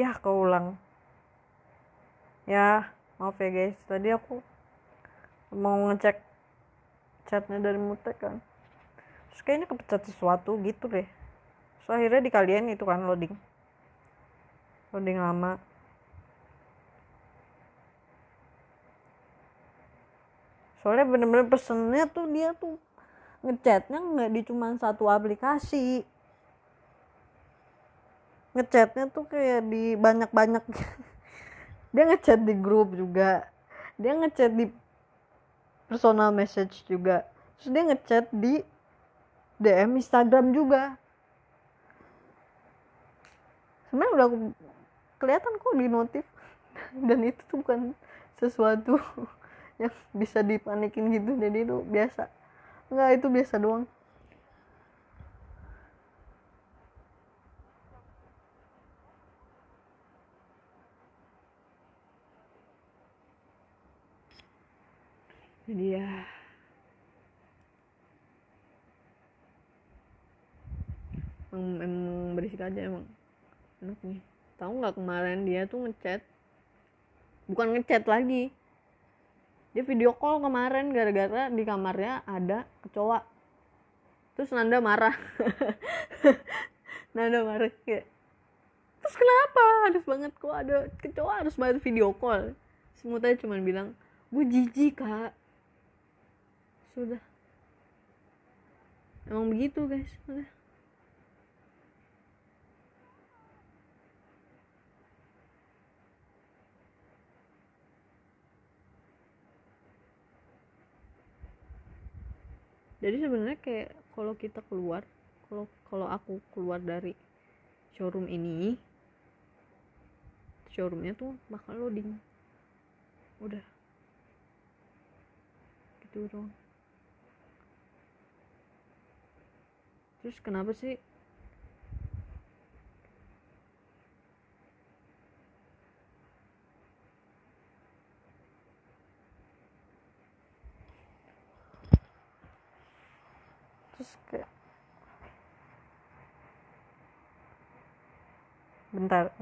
Ya, keulang. Ya, maaf ya guys. Tadi aku mau ngecek chatnya dari Mutek kan. Terus kayaknya kepencet sesuatu gitu deh. So akhirnya di kalian itu kan loading lama. Soalnya bener-bener pesennya tuh dia tuh ngechatnya nggak di cuma satu aplikasi. Ngechatnya tuh kayak di banyak-banyak. Dia ngechat di grup juga. Dia ngechat di personal message juga. Terus dia ngechat di DM Instagram juga. Sebenarnya udah kelihatan kok di notif. Dan itu tuh bukan sesuatu yang bisa dipanikin gitu. Jadi itu biasa. Enggak, itu biasa doang. Jadi ya emang berisik aja emang anaknya. Tahu nggak kemarin dia tuh ngechat, bukan ngechat lagi, dia video call kemarin gara-gara di kamarnya ada kecoa. Terus Nanda marah. Nanda marah kayak, terus kenapa harus banget kok ada kecoa harus banget video call. Semutnya cuma bilang gue jijik kak. Sudah, emang begitu guys. Udah. Jadi sebenarnya kayak kalau kita keluar, kalau aku keluar dari showroom ini, showroomnya tuh bakal loading. Udah gitu dong. Terus kenapa sih terus kayak bentar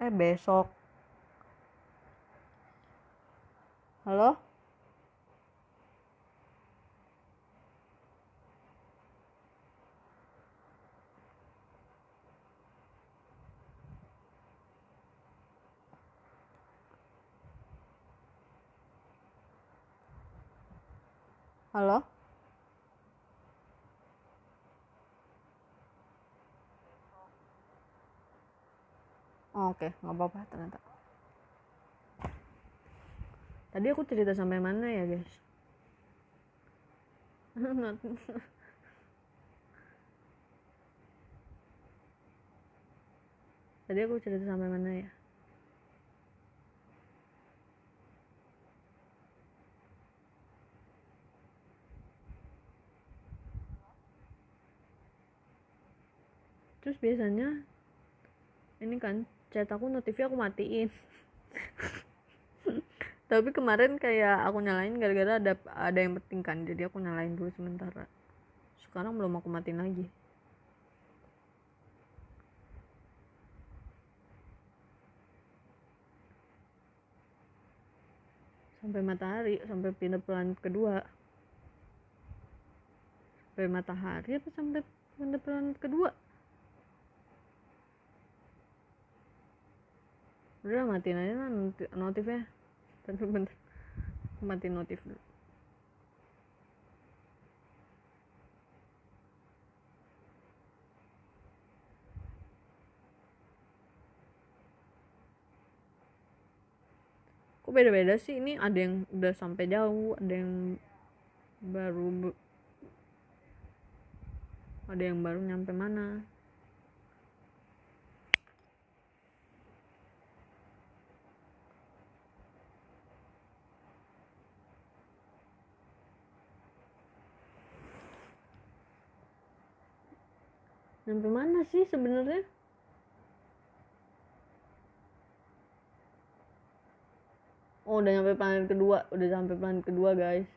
besok halo halo oh, oke nggak apa-apa ternyata. Tadi aku cerita sampai mana ya guys? Tadi aku cerita sampai mana ya? Terus biasanya ini kan chat aku notifnya aku matiin. Tapi kemarin kayak aku nyalain gara-gara ada yang penting kan, jadi aku nyalain dulu sementara. Sekarang belum aku matiin lagi. Sampai matahari, sampai pindah planet kedua. Sampai matahari apa sampai pindah planet kedua? Udah matiin aja lah notifnya. Bentar, matiin notif dulu. Kok beda-beda sih? Ini ada yang udah sampai jauh, baru ada yang baru nyampe mana. Sampai mana sih sebenarnya? Oh, udah sampai planet kedua, guys.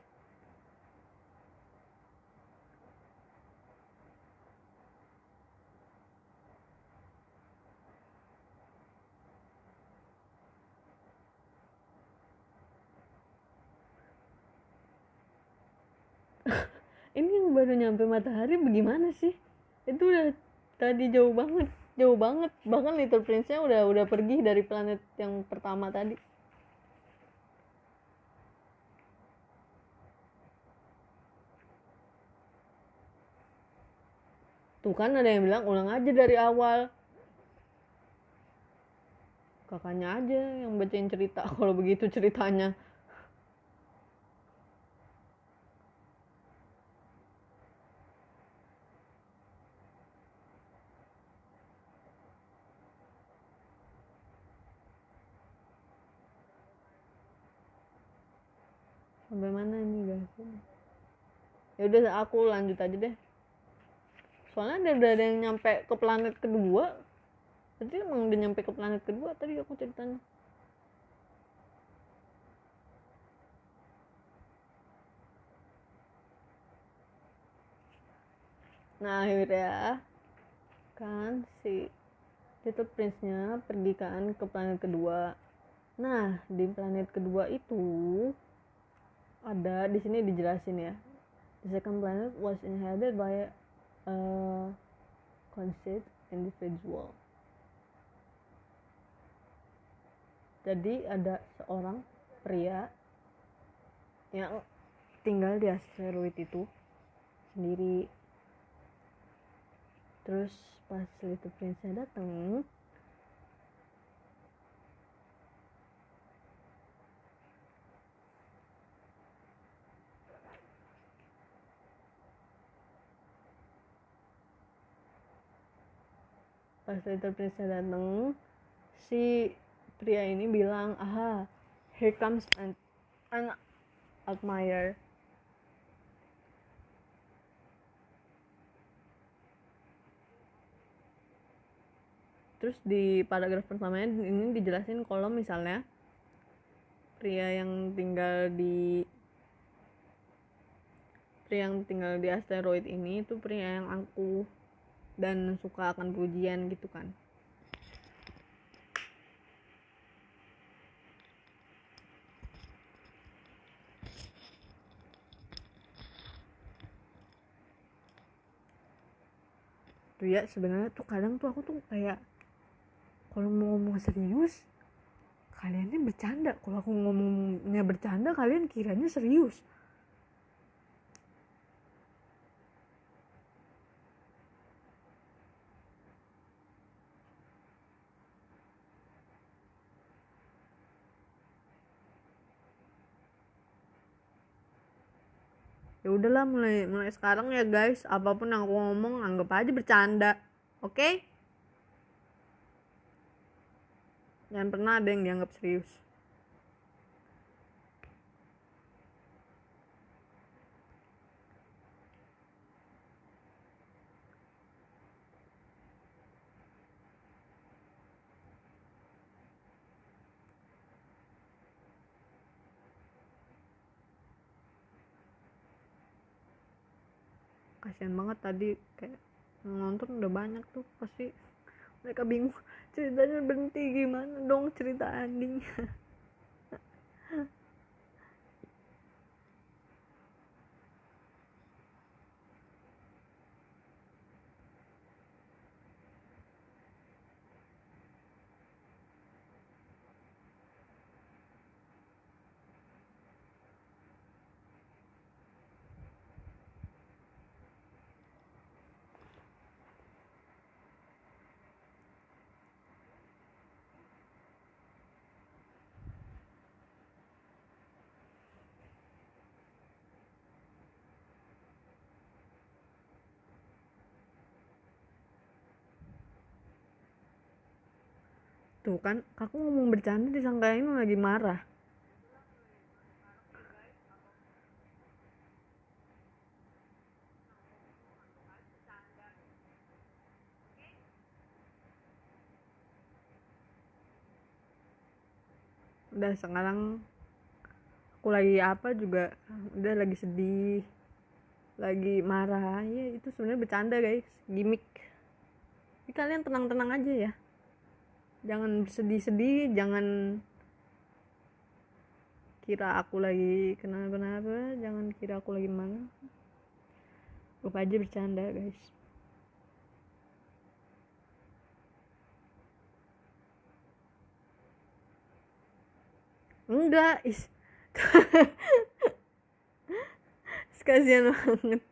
Ini yang baru nyampe matahari bagaimana sih? Itu udah tadi jauh banget. Bahkan Little Prince-nya udah pergi dari planet yang pertama tadi. Tuh kan ada yang bilang ulang aja dari awal. Kakaknya aja yang bacain cerita kalau begitu ceritanya. Sampai mana nih guys? Ya udah aku lanjut aja deh. Soalnya udah ada yang nyampe ke planet kedua. Berarti emang udah nyampe ke planet kedua tadi aku ceritanya. Nah akhirnya kan si Little Prince-nya pergi kan ke planet kedua. Nah di planet kedua itu ada di sini dijelasin ya. The second planet was inhabited by a conceit individual. Jadi ada seorang pria yang tinggal di asteroid itu sendiri. Terus pas Little Prince-nya datang, si pria ini bilang, aha, here comes an admirer. Terus di paragraf pertamanya ini dijelasin kalau misalnya pria yang tinggal di asteroid ini itu pria yang angkuh dan suka akan pujian gitu kan. Tuh ya sebenarnya tuh kadang tuh aku tuh kayak kalau mau ngomong serius kaliannya bercanda, kalau aku ngomongnya bercanda kalian kiranya serius. Ya udahlah, mulai sekarang ya guys, apapun yang aku ngomong anggap aja bercanda, oke? Okay? Jangan pernah ada yang dianggap serius. Kasian banget tadi kayak nonton udah banyak tuh, pasti mereka bingung ceritanya berhenti gimana dong cerita ending. Tuh kan aku ngomong bercanda disangkain lagi marah. Udah sekarang aku lagi apa juga, udah lagi sedih, lagi marah ya, itu sebenarnya bercanda guys, gimmick. Jadi kalian tenang-tenang aja ya, jangan sedih-sedih, jangan kira aku lagi kenapa-napa, jangan kira aku lagi mana. Lupa aja, bercanda guys. Enggak, kasihan banget.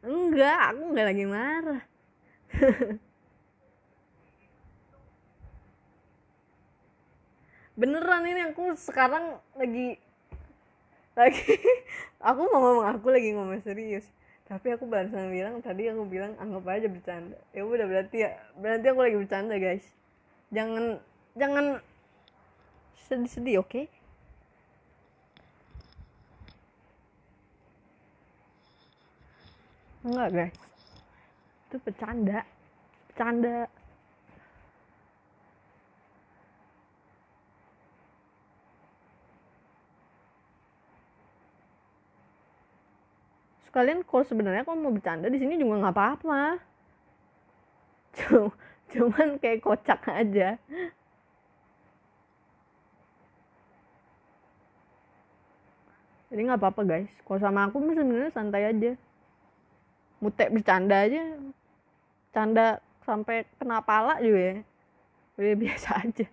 Enggak, aku enggak lagi marah. Beneran, ini aku sekarang lagi aku mau ngomong, aku lagi ngomong serius, tapi aku barusan bilang, tadi aku bilang anggap aja bercanda. Ya udah, berarti aku lagi bercanda guys. Jangan jangan sedih-sedih, oke? Enggak guys, itu bercanda. Sekalian kalau sebenarnya kalau mau bercanda di sini juga nggak apa-apa. Cuman kayak kocak aja. Jadi nggak apa-apa guys, kalau sama aku sebenarnya santai aja. Mutek bercanda aja, canda sampai kena pala juga ya, udah biasa aja.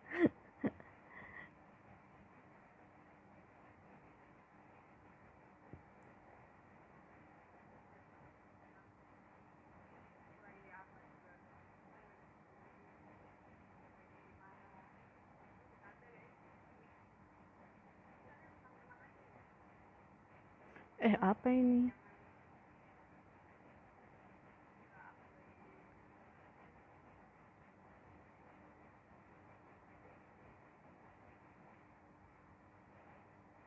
Apa ini?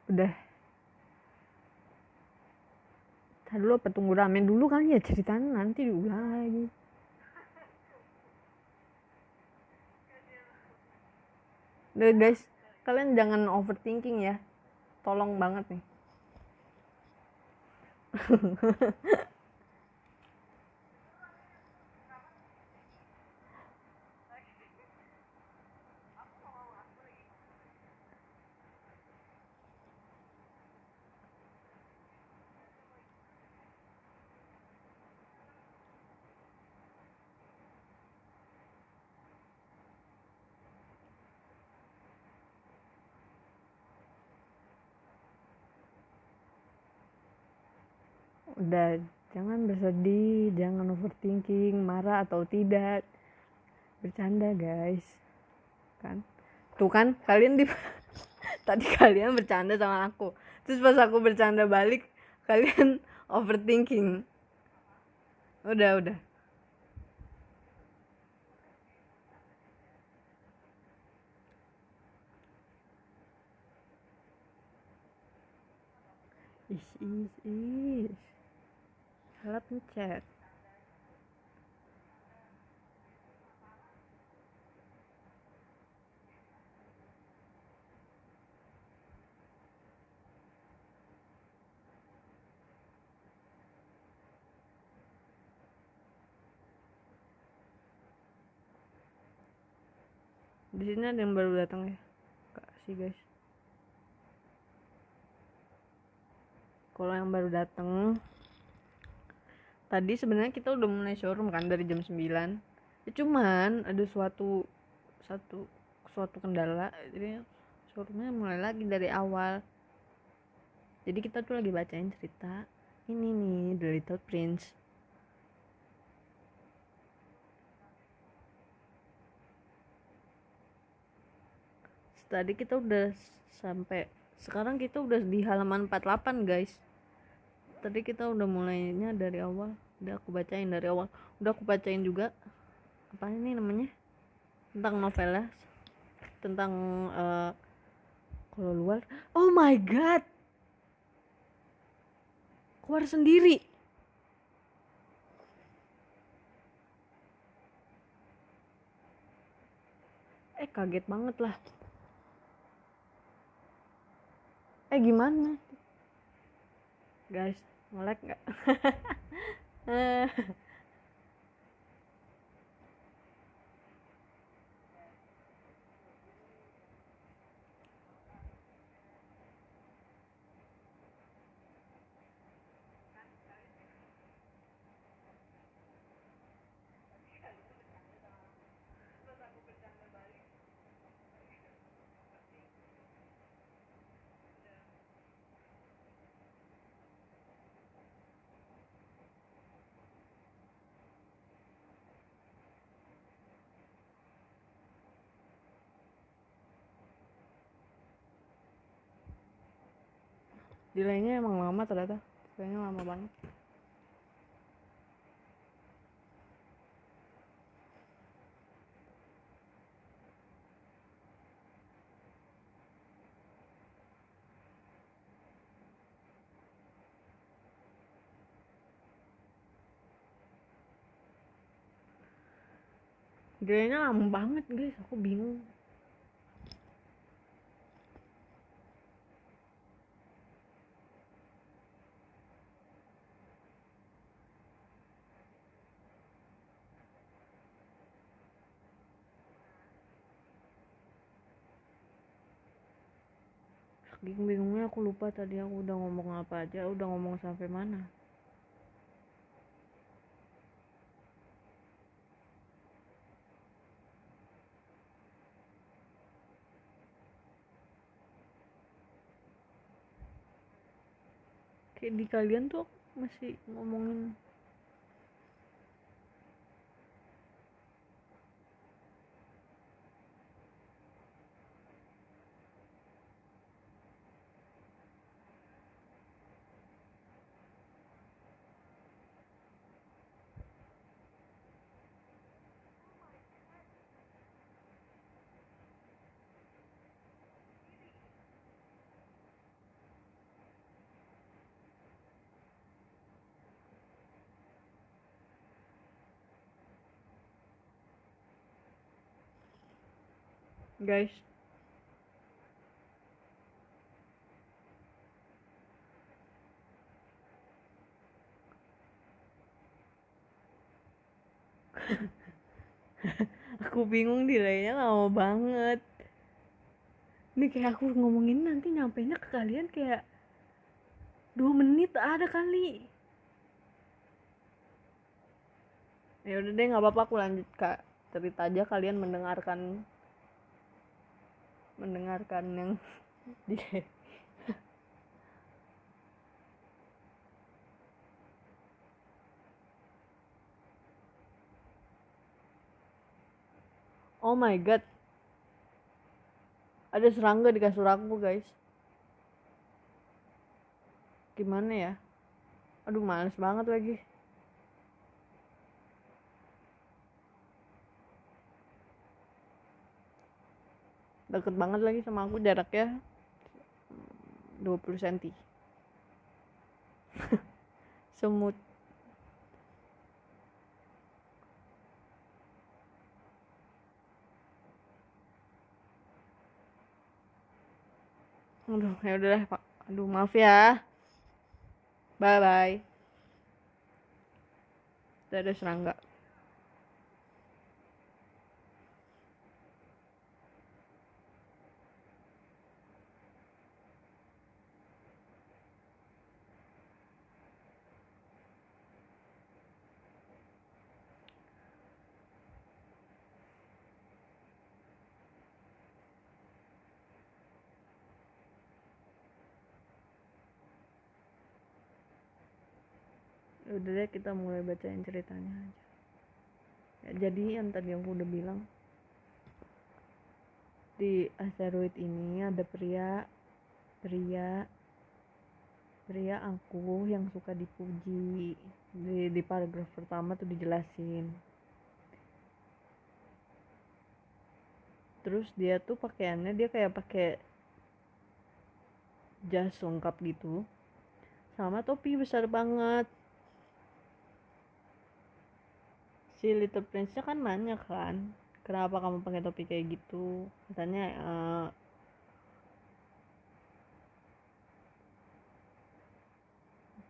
Udah. Tadi dulu apa, tunggu ramen dulu kali ya ceritanya, nanti diulang lagi. Udah guys, kalian jangan overthinking ya. Tolong banget nih. Udah, jangan bersedih, jangan overthinking, marah atau tidak. Bercanda guys. Kan? Tuh kan, kalian tadi kalian bercanda sama aku. Terus pas aku bercanda balik, kalian overthinking. Udah. Is. Salah pencet. Di sini ada yang baru datang ya, Kak sih guys. Kalau yang baru datang, tadi sebenarnya kita udah mulai showroom kan dari jam 9. Ya, cuman ada suatu kendala, jadi showroomnya mulai lagi dari awal. Jadi kita tuh lagi bacain cerita ini nih, The Little Prince. Tadi kita udah sampai, sekarang kita udah di halaman 48 guys. Tadi kita udah mulainya dari awal, udah aku bacain dari awal, udah aku bacain juga apa ini namanya, tentang novelnya, tentang kalau luar. Oh my god, keluar sendiri. Kaget banget lah. Gimana guys, nge-lag nggak? Delaynya emang lama ternyata, delaynya lama banget. Delaynya lama banget guys, aku bingung. Bingung-bingungnya aku lupa tadi aku udah ngomong apa aja, udah ngomong sampai mana. Kayak di kalian tuh masih ngomongin guys. Aku bingung, delaynya lama banget. Ini kayak aku ngomongin nanti nyampainya ke kalian kayak 2 menit ada kali. Ya udah deh, nggak apa-apa, aku lanjut kak cerita aja, kalian mendengarkan yang di. Oh my god, ada serangga di kasur aku guys. Gimana ya, aduh males banget lagi. Deket banget lagi sama aku, jaraknya 20 cm. Semut. Aduh, ya udah deh pak, aduh maaf ya, bye bye. Udah ada serangga. Udah deh, kita mulai bacain ceritanya aja ya. Jadi yang tadi aku udah bilang, di asteroid ini ada pria angkuh yang suka dipuji. Di paragraf pertama tuh dijelasin. Terus dia tuh pakaiannya, dia kayak pakai jas lengkap gitu sama topi besar banget. Si Little Prince-nya kan nanya kan, kenapa kamu pakai topi kayak gitu, katanya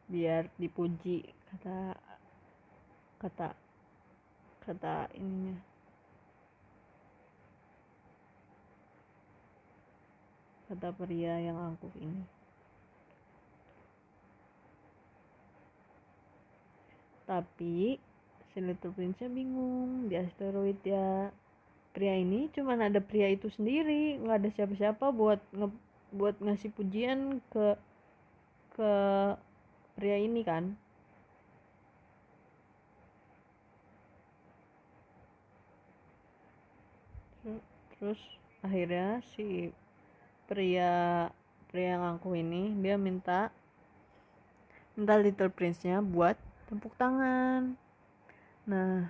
biar dipuji, kata kata kata ininya, kata pria yang angkuh ini. Tapi si Little Prince-nya bingung, di asteroid ya pria ini cuman ada pria itu sendiri, nggak ada siapa-siapa buat ngasih pujian ke pria ini kan. Terus akhirnya si pria yang angkuh ini dia minta Little Prince-nya buat tepuk tangan. Nah,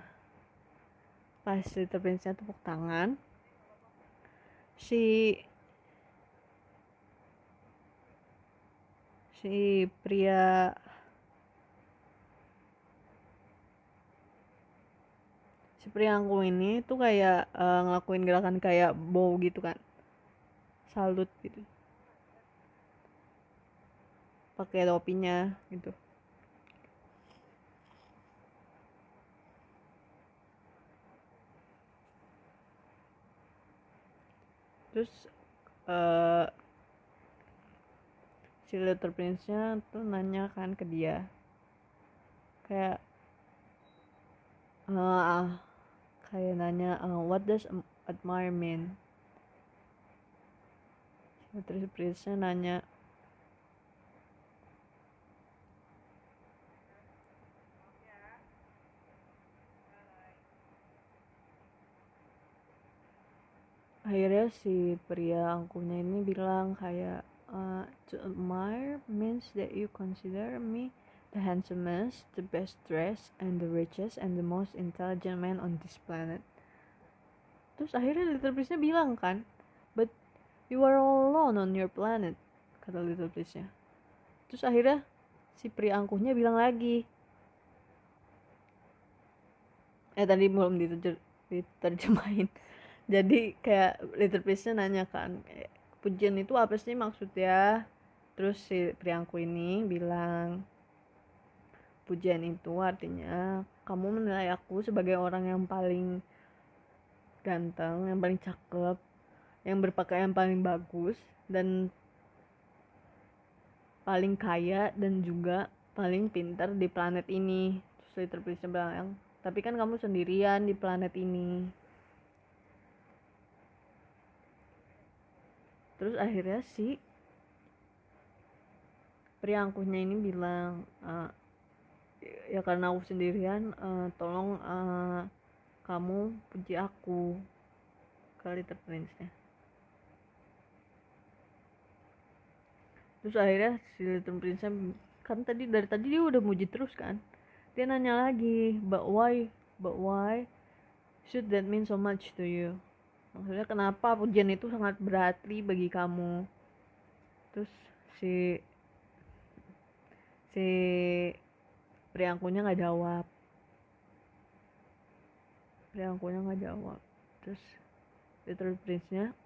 pas Little Prince-nya tepuk tangan, si pria angkuh ini tuh kayak ngelakuin gerakan kayak bow gitu kan, salut gitu, pakai topinya gitu. Terus si Little Prince-nya tuh nanya kan ke dia, kayak nanya, what does admire mean? Little Prince-nya nanya, akhirnya si pria angkuhnya ini bilang kayak, to admire means that you consider me the handsomest, the best dressed, and the richest, and the most intelligent man on this planet. Terus akhirnya Little Prince-nya bilang kan, but you are all alone on your planet, kata Little Prince-nya. Terus akhirnya si pria angkuhnya bilang lagi, tadi belum diterjemahin. Jadi kayak Little Prince-nya nanya kan, pujian itu apa sih maksudnya? Terus si pria angkuh ini bilang, pujian itu artinya kamu menilai aku sebagai orang yang paling ganteng, yang paling cakep, yang berpakaian paling bagus, dan paling kaya, dan juga paling pintar di planet ini. Terus Little Prince bilang, tapi kan kamu sendirian di planet ini. Terus akhirnya si pria angkuhnya ini bilang, ya karena aku sendirian, tolong kamu puji aku, ke Little Prince-nya. Terus akhirnya si Little Prince-nya kan dari tadi dia udah muji terus kan, dia nanya lagi, but why should that mean so much to you? Maksudnya kenapa pujian itu sangat berarti bagi kamu? Terus si pria angkuhnya nggak jawab. Terus Little Prince-nya,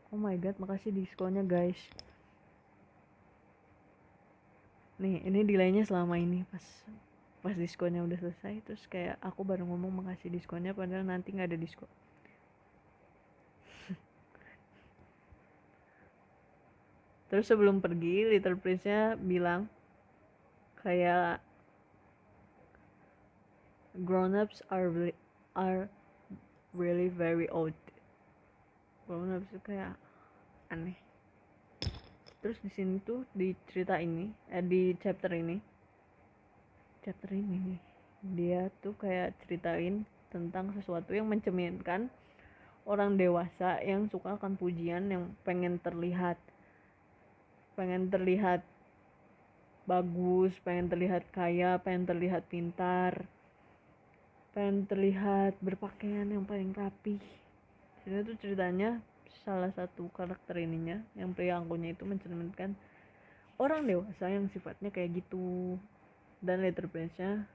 oh my god, makasih diskonnya guys. Nih, ini delaynya selama ini, pas diskonnya udah selesai, terus kayak aku baru ngomong makasih diskonnya, padahal nanti nggak ada diskon. Terus sebelum pergi, Little Prince-nya bilang kayak, grown-ups are really very old. Grown-ups itu kayak aneh. Terus di sini tuh di cerita ini, di chapter ini nih, dia tuh kayak ceritain tentang sesuatu yang mencerminkan orang dewasa yang suka akan pujian, yang pengen terlihat bagus, pengen terlihat kaya, pengen terlihat pintar, pengen terlihat berpakaian yang paling rapi. Jadi tuh ceritanya salah satu karakter ininya, yang pria angkuhnya itu mencerminkan orang dewasa yang sifatnya kayak gitu. Dan Little Prince-nya,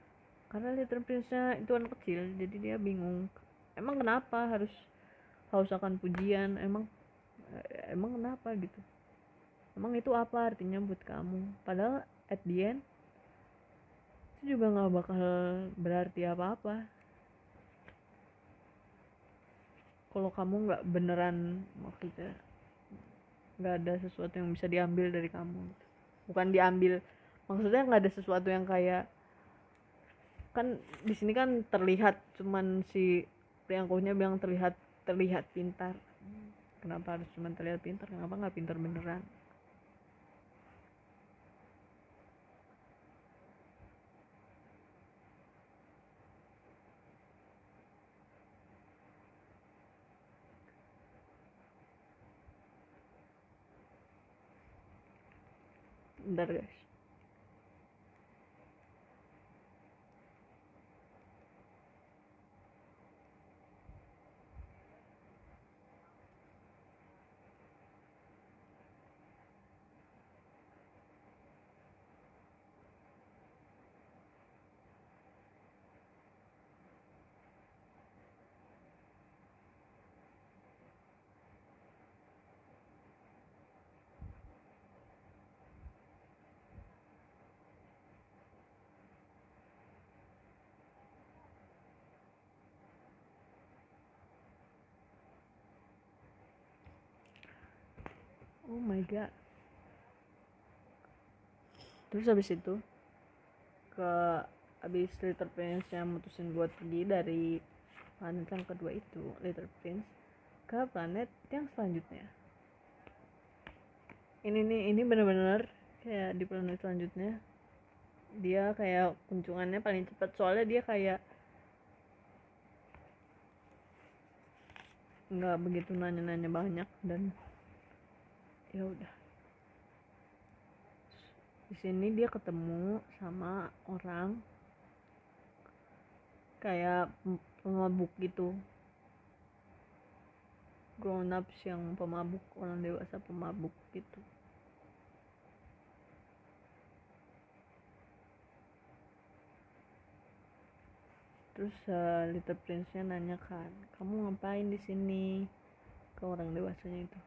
karena Little Prince-nya itu anak kecil, jadi dia bingung, emang kenapa harus akan pujian, emang kenapa gitu, emang itu apa artinya buat kamu? Padahal at the end itu juga nggak bakal berarti apa-apa kalau kamu nggak beneran, maksudnya nggak ada sesuatu yang bisa diambil dari kamu. Bukan diambil, maksudnya nggak ada sesuatu yang kayak, kan di sini kan terlihat, cuman si priangkuhnya bilang terlihat terlihat pintar. Kenapa harus cuman terlihat pintar, kenapa nggak pintar beneran? Bentar guys. Oh my god. Terus habis itu ke habis Little Prince yang mutusin buat pergi dari planet yang kedua itu, Little Prince ke planet yang selanjutnya. Ini benar-benar kayak di planet selanjutnya dia kayak kunjungannya paling cepat, soalnya dia kayak nggak begitu nanya-nanya banyak dan ya udah. Di sini dia ketemu sama orang kayak pemabuk gitu, grown ups yang pemabuk, orang dewasa pemabuk gitu. Terus Little Prince-nya nanya kan, kamu ngapain di sini, ke orang dewasanya itu.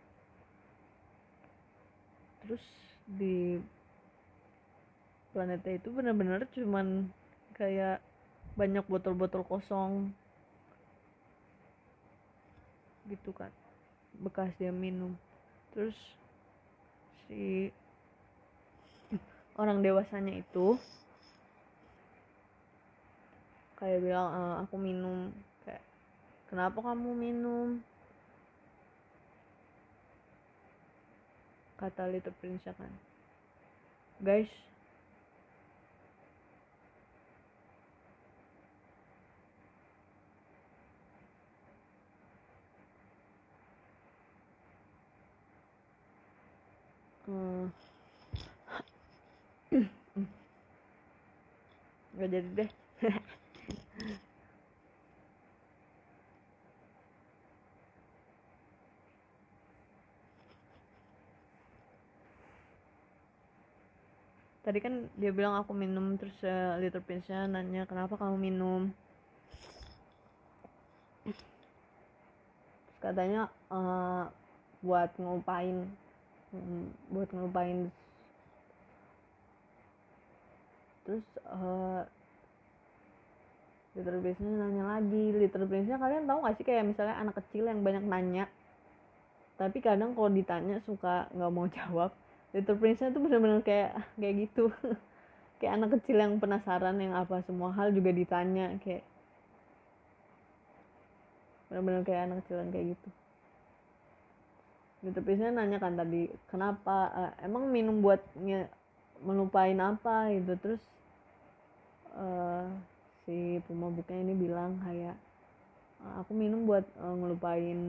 Terus di planetnya itu benar-benar cuman kayak banyak botol-botol kosong gitu kan, bekas dia minum. Terus si orang dewasanya itu kayak bilang, aku minum. Kayak, kenapa kamu minum, kata Little Prince kan. Guys, nggak jadi deh. Tadi kan dia bilang aku minum, terus Little Prince-nya nanya kenapa kamu minum. Terus katanya buat ngelupain terus Little Prince-nya nanya lagi. Little Prince-nya, kalian tahu gak sih kayak misalnya anak kecil yang banyak nanya tapi kadang kalau ditanya suka nggak mau jawab. Little Prince-nya tuh benar-benar kayak gitu. Kayak anak kecil yang penasaran, yang apa semua hal juga ditanya, kayak benar-benar kayak anak kecil yang kayak gitu. Little Prince-nya nanya kan tadi, kenapa, emang minum buat melupain apa gitu. Terus si pemabuknya ini bilang kayak, aku minum buat ngelupain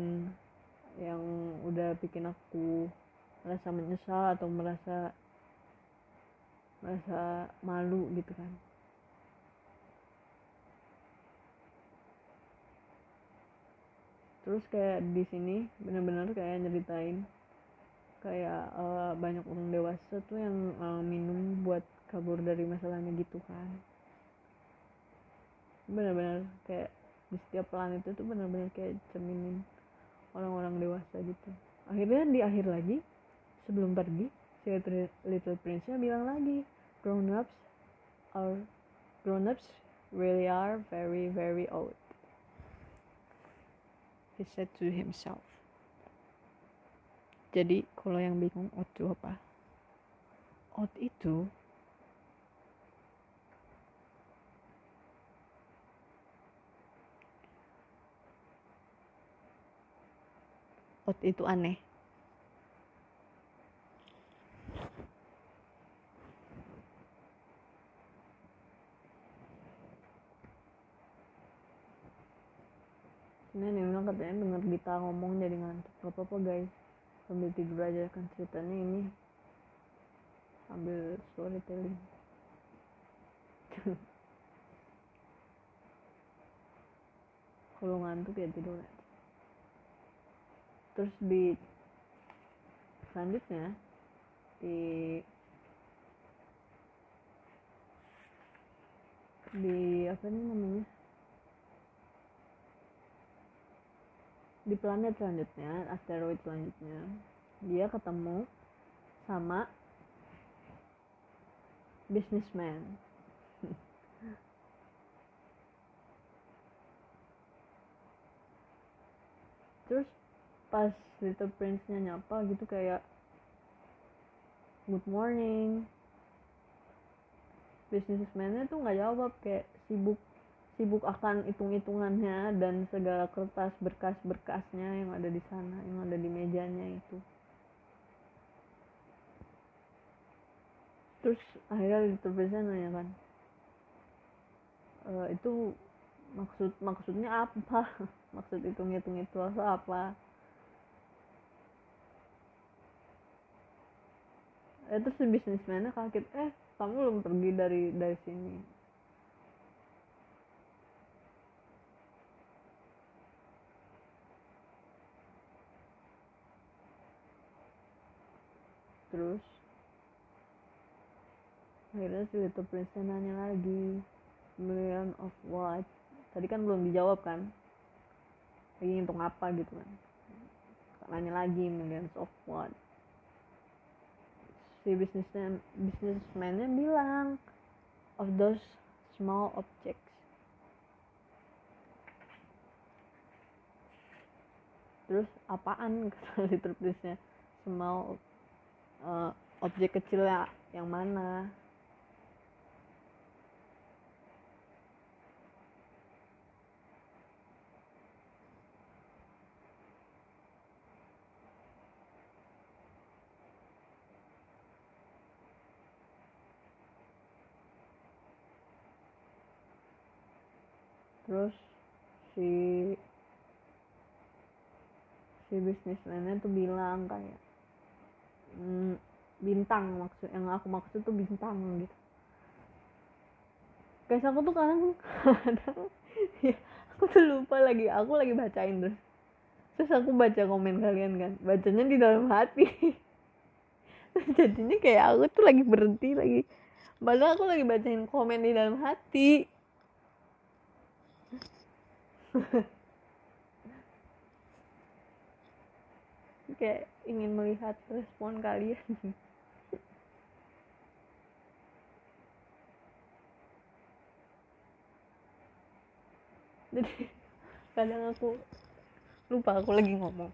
yang udah bikin aku merasa menyesal atau merasa malu gitu kan. Terus kayak di sini benar-benar kayak nyeritain kayak banyak orang dewasa tuh yang minum buat kabur dari masalahnya gitu kan. Benar-benar kayak di setiap planet itu benar-benar kayak cerminin orang-orang dewasa gitu. Akhirnya di akhir lagi, sebelum pergi, si Little Prince-nya bilang lagi, grown ups are grown-ups really are very very old, he said to himself. Jadi kalau yang bingung old itu apa? Old itu aneh. Ini Nino katanya denger Gita ngomong jadi ngantuk. Gak apa-apa guys, sambil tidur aja kan, ceritanya ini sambil storytelling. Kalau ngantuk ya tidur aja. Terus di selanjutnya di apa nih namanya, di planet selanjutnya, asteroid selanjutnya, dia ketemu sama businessman. Terus pas Little Prince-nya nyapa gitu kayak good morning, businessman-nya tuh nggak jawab, kayak sibuk akan hitung-hitungannya dan segala kertas berkas-berkasnya yang ada di sana, yang ada di mejanya itu. Terus akhirnya Little Prince nanya kan, itu maksudnya apa? Maksud hitung-hitung itu apa? Terus si bisnismennya kaget, kamu belum pergi dari sini. Terus akhirnya si Little Prince nanya lagi, million of what? Tadi kan belum dijawab kan, lagi ngitung apa gitu kan, nanya lagi millions of what. Si businessman-nya bilang of those small objects. Terus apaan kata Little Prince-nya, small objek kecil ya, yang mana? Terus si businessman-nya tuh bilang kayak bintang, yang aku maksud tuh bintang gitu. Guys, aku tuh kadang ya, aku tuh lupa lagi, aku lagi bacain terus aku baca komen kalian kan, bacanya di dalam hati. Jadinya kayak aku tuh lagi berhenti lagi, padahal aku lagi bacain komen di dalam hati. Kayak ingin melihat respon kalian. Jadi kadang aku lupa aku lagi ngomong.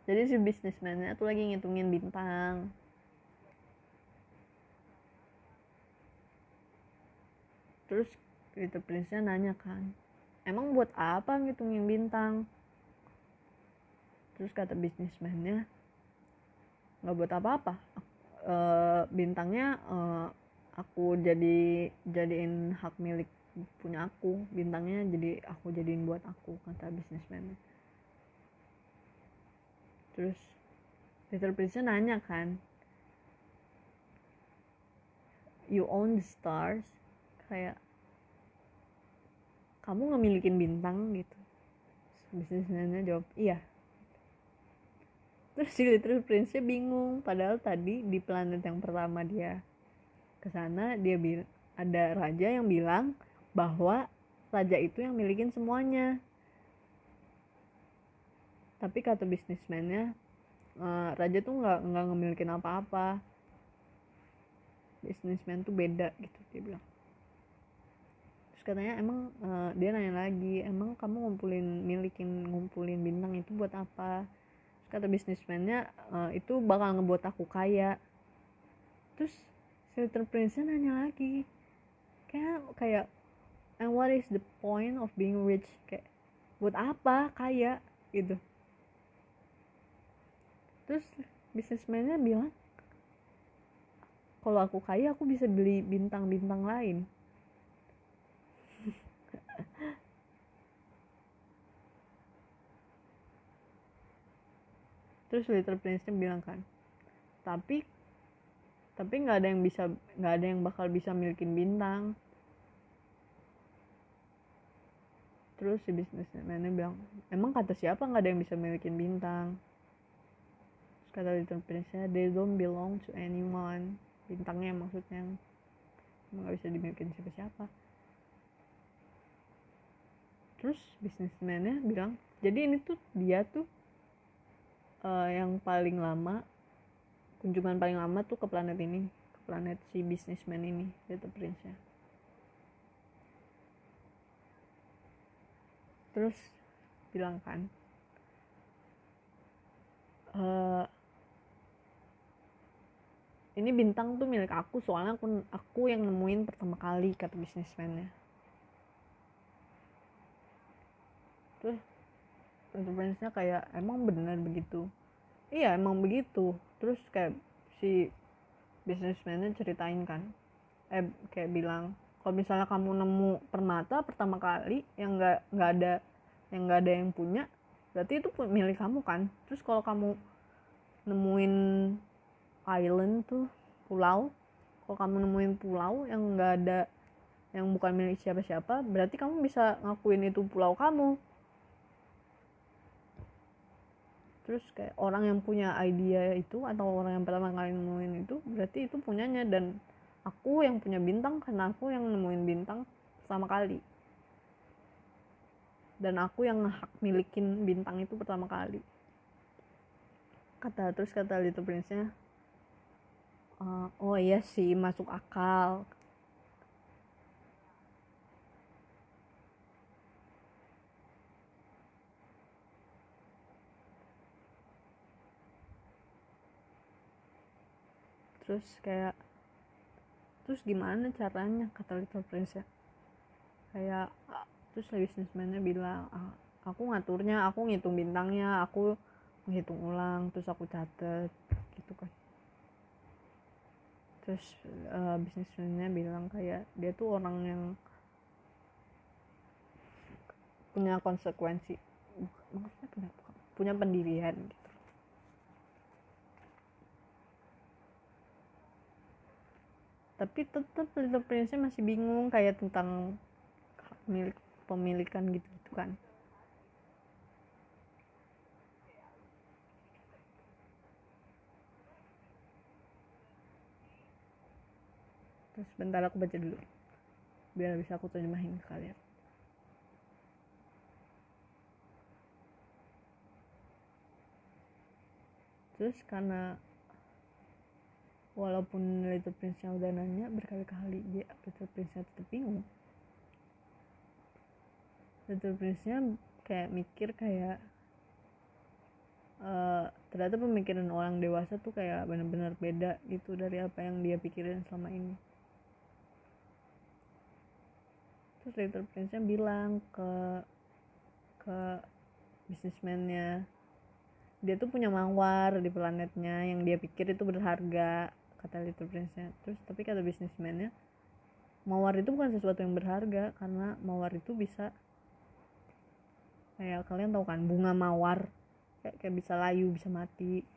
Jadi si businessman-nya tuh lagi ngitungin bintang. Terus Little Prince-nya nanya kan, emang buat apa ngitungin bintang? Terus kata businessman-nya, nggak buat apa-apa. Bintangnya aku jadiin hak milik punya aku, bintangnya jadi aku jadiin buat aku, kata businessman. Terus Little Prince nanya kan, you own the stars, kayak kamu ngemilikin bintang gitu. Businessman jawab iya. Terus si Little Prince bingung, padahal tadi di planet yang pertama dia kesana, dia ada raja yang bilang bahwa raja itu yang milikin semuanya. Tapi kata businessman-nya, raja tuh nggak ngemilikin apa-apa. businessman tuh beda gitu, dia bilang. Terus katanya emang dia nanya lagi, emang kamu ngumpulin bintang itu buat apa? Terus kata businessman-nya, itu bakal ngebuat aku kaya. Terus si Little Prince-nya nanya lagi, kayak and what is the point of being rich, kayak buat apa kaya gitu. Terus businessman-nya bilang, kalau aku kaya aku bisa beli bintang-bintang lain. Terus Little Prince-nya bilang kan, tapi nggak ada yang bakal bisa milikin bintang. Terus si businessman-nya bilang, emang kata siapa nggak ada yang bisa milikin bintang? Terus kata Little Prince-nya, they don't belong to anyone. Bintangnya maksudnya nggak bisa dimilikin siapa-siapa. Terus businessman-nya bilang, jadi ini tuh dia tuh yang paling lama, kunjungan paling lama tuh ke planet ini, ke planet si businessman ini, Little Prince-nya. Terus bilang kan, ini bintang tuh milik aku, soalnya aku yang nemuin pertama kali, kata businessman-nya. Terus Little Prince-nya kayak, emang benar begitu? Iya emang begitu. Terus kayak si businessman-nya ceritain kan, kayak bilang, kalau misalnya kamu nemu permata pertama kali yang nggak ada yang punya, berarti itu milik kamu kan. Terus kalau kamu nemuin island tuh, pulau, kalau kamu nemuin pulau yang nggak ada, yang bukan milik siapa-siapa, berarti kamu bisa ngakuin itu pulau kamu. Terus kayak orang yang punya idea itu, atau orang yang pertama kali nemuin itu, berarti itu punyanya. Dan aku yang punya bintang karena aku yang nemuin bintang pertama kali, dan aku yang hak milikin bintang itu pertama kali. Terus kata Little Prince-nya, oh iya sih, masuk akal. Terus gimana caranya, kata Little Prince-nya. Kayak terus businessman-nya bilang, aku ngaturnya, aku ngitung bintangnya, aku menghitung ulang, terus aku catet gitu kan. Terus businessman-nya bilang kayak dia tuh orang yang punya konsekuensi, maksudnya punya pendirian gitu. Tapi tetap Little Prince-nya masih bingung kayak tentang pemilikan gitu kan. Terus bentar aku baca dulu biar bisa aku terjemahin ke kalian. Terus karena walaupun Little Prince-nya udah nanya berkali-kali, Little Prince-nya tetap bingung. Little Prince-nya kayak mikir kayak ternyata pemikiran orang dewasa tuh kayak benar-benar beda gitu dari apa yang dia pikirin selama ini. Terus Little Prince-nya bilang ke businessman-nya, dia tuh punya mawar di planetnya yang dia pikir itu berharga, kata Little Prince-nya. Terus tapi kata businessman-nya, mawar itu bukan sesuatu yang berharga, karena mawar itu bisa, kayak kalian tahu kan bunga mawar, kayak bisa layu, bisa mati.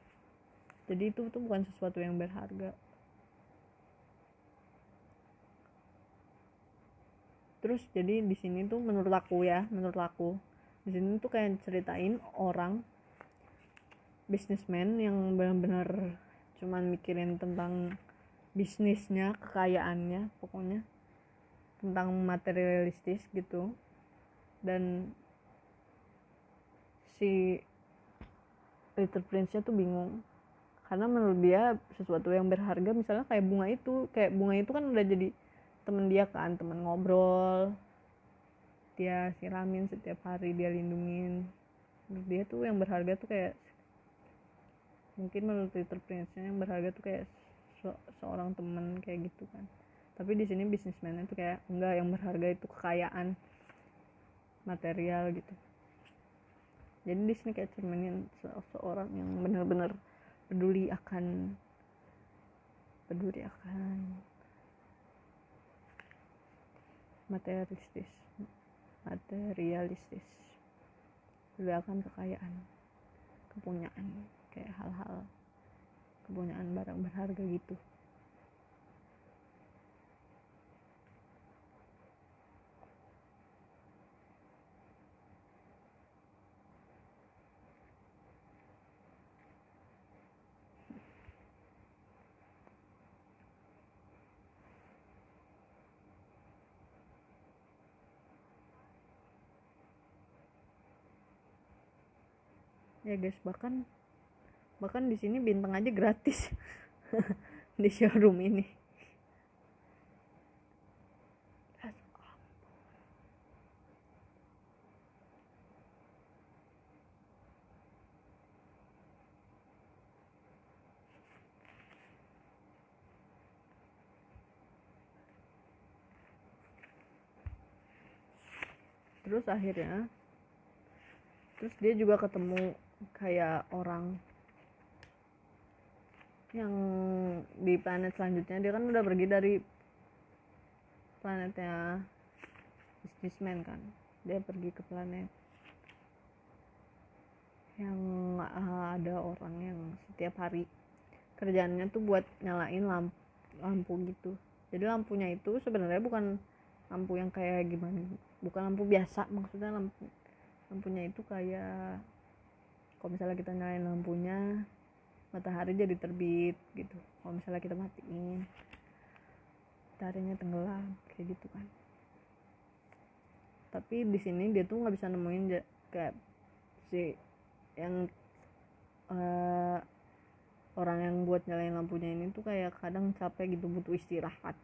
Jadi itu tuh bukan sesuatu yang berharga. Terus jadi di sini tuh menurut aku di sini tuh kayak ceritain orang businessman yang benar-benar cuman mikirin tentang bisnisnya, kekayaannya, pokoknya tentang materialistis gitu. Dan si Little Prince-nya tuh bingung karena menurut dia sesuatu yang berharga, misalnya kayak bunga itu kan udah jadi temen dia kan, temen ngobrol, dia siramin setiap hari, dia lindungin. Menurut dia tuh yang berharga tuh kayak, mungkin menurut Twitter Prince-nya yang berharga tuh kayak seorang temen kayak gitu kan. Tapi di sini bisnismennya tuh kayak enggak, yang berharga itu kekayaan material gitu. Jadi di sini kayak cerminin seorang yang benar-benar peduli akan materialistis, peduli akan kekayaan, kepunyaan, kayak hal-hal kepunyaan barang berharga gitu. Ya guys, bahkan di sini bintang aja gratis di showroom ini. Terus akhirnya dia juga ketemu kayak orang yang di planet selanjutnya. Dia kan udah pergi dari planetnya businessman kan, dia pergi ke planet yang ada orang yang setiap hari kerjaannya tuh buat nyalain lampu gitu. Jadi lampunya itu sebenarnya bukan lampu yang kayak gimana, bukan lampu biasa, maksudnya lampunya itu kayak kalau misalnya kita nyalain lampunya matahari jadi terbit gitu, kalau misalnya kita matiin mataharinya tenggelam kayak gitu kan. Tapi di sini dia tuh nggak bisa nemuin kayak si yang orang yang buat nyalain lampunya ini tuh kayak kadang capek gitu, butuh istirahat,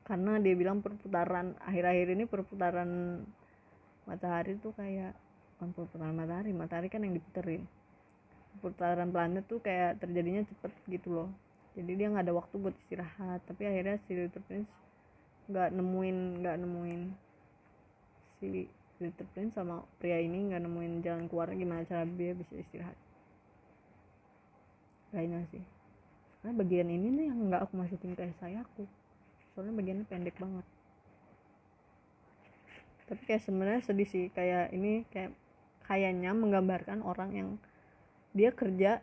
karena dia bilang perputaran akhir-akhir ini perputaran matahari tuh kayak perputaran matahari kan yang diputerin, perputaran planet tuh kayak terjadinya cepet gitu loh. Jadi dia nggak ada waktu buat istirahat. Tapi akhirnya si Little Prince nggak nemuin si Little Prince sama pria ini nggak nemuin jalan keluar gimana cara dia bisa istirahat kayaknya sih. Karena bagian ini nih yang nggak aku masukin ke esai aku, soalnya bagiannya pendek banget. Tapi kayak sebenarnya sedih sih, kayak ini kayaknya menggambarkan orang yang dia kerja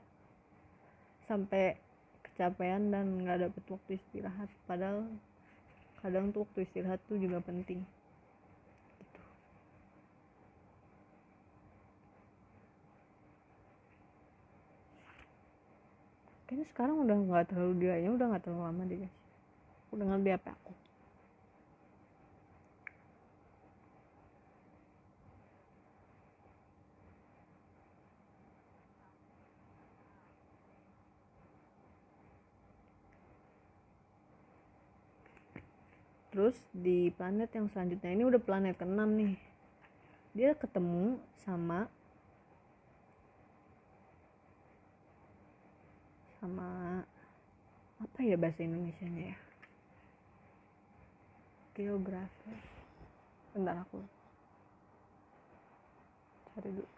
sampai kecapean dan nggak dapet waktu istirahat, padahal kadang tuh waktu istirahat tuh juga penting gitu. Kayaknya sekarang udah nggak terlalu udah nggak terlalu lama deh guys, udah ngerti apa aku. Terus di planet yang selanjutnya ini udah planet ke-6 nih, dia ketemu sama apa ya bahasa Indonesianya ya, geografer. Bentar aku cari dulu.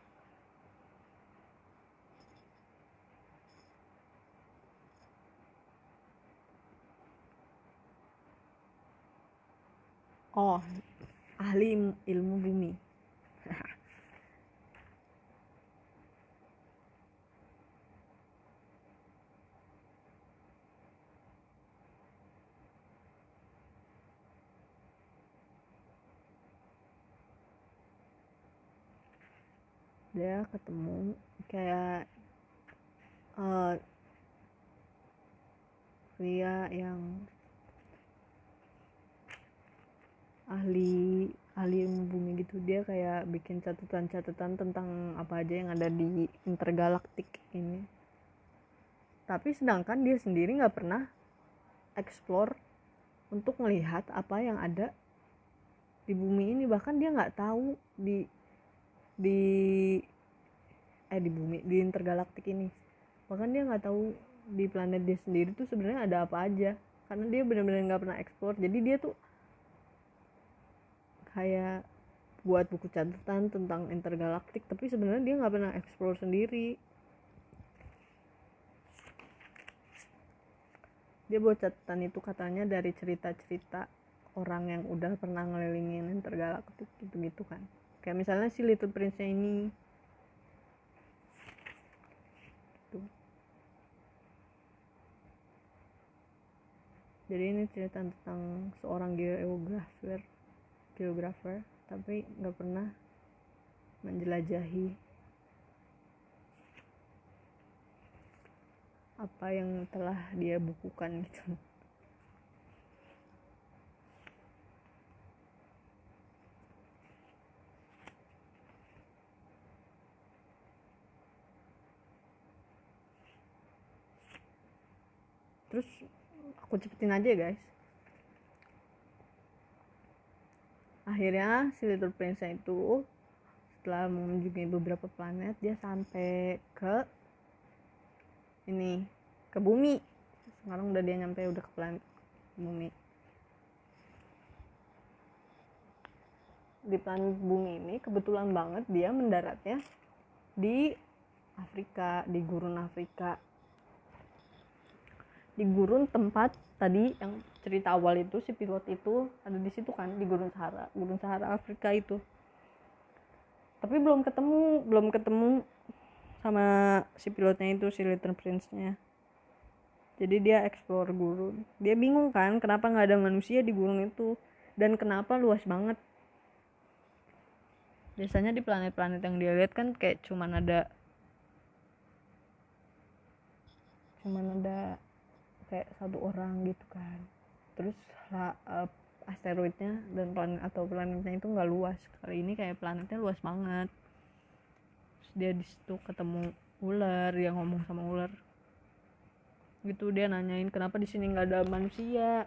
Oh, ahli ilmu bumi. Dia ketemu kayak pria yang ahli ilmu bumi gitu. Dia kayak bikin catatan tentang apa aja yang ada di intergalaktik ini. Tapi sedangkan dia sendiri nggak pernah explore untuk melihat apa yang ada di bumi ini. Bahkan dia nggak tahu di bumi, di intergalaktik ini, bahkan dia nggak tahu di planet dia sendiri tuh sebenarnya ada apa aja, karena dia benar-benar nggak pernah explore. Jadi dia tuh kayak buat buku catatan tentang intergalaktik, tapi sebenarnya dia nggak pernah explore sendiri. Dia buat catatan itu katanya dari cerita-cerita orang yang udah pernah ngelilingin intergalaktik gitu-gitu kan. Kayak misalnya si Little Prince-nya ini. Gitu. Jadi ini cerita tentang seorang geografer, tapi nggak pernah menjelajahi apa yang telah dia bukukan gitu. Terus aku cepetin aja guys. Akhirnya si Little Prince itu setelah mengunjungi beberapa planet, dia sampai ke bumi. Sekarang udah dia nyampe, udah ke planet bumi. Di planet bumi ini kebetulan banget dia mendaratnya di Afrika, di gurun Afrika, di gurun tempat tadi yang cerita awal itu si pilot itu ada di situ kan, di gurun Sahara Afrika itu. Tapi belum ketemu sama si pilotnya itu, si Little Prince-nya. Jadi dia explore gurun. Dia bingung kan kenapa nggak ada manusia di gurun itu dan kenapa luas banget. Biasanya di planet-planet yang dia lihat kan kayak cuman ada kayak satu orang gitu kan. Terus asteroidnya dan planetnya itu nggak luas. Kali ini kayak planetnya luas banget. Terus dia di situ ketemu ular, dia ngomong sama ular gitu, dia nanyain kenapa di sini nggak ada manusia.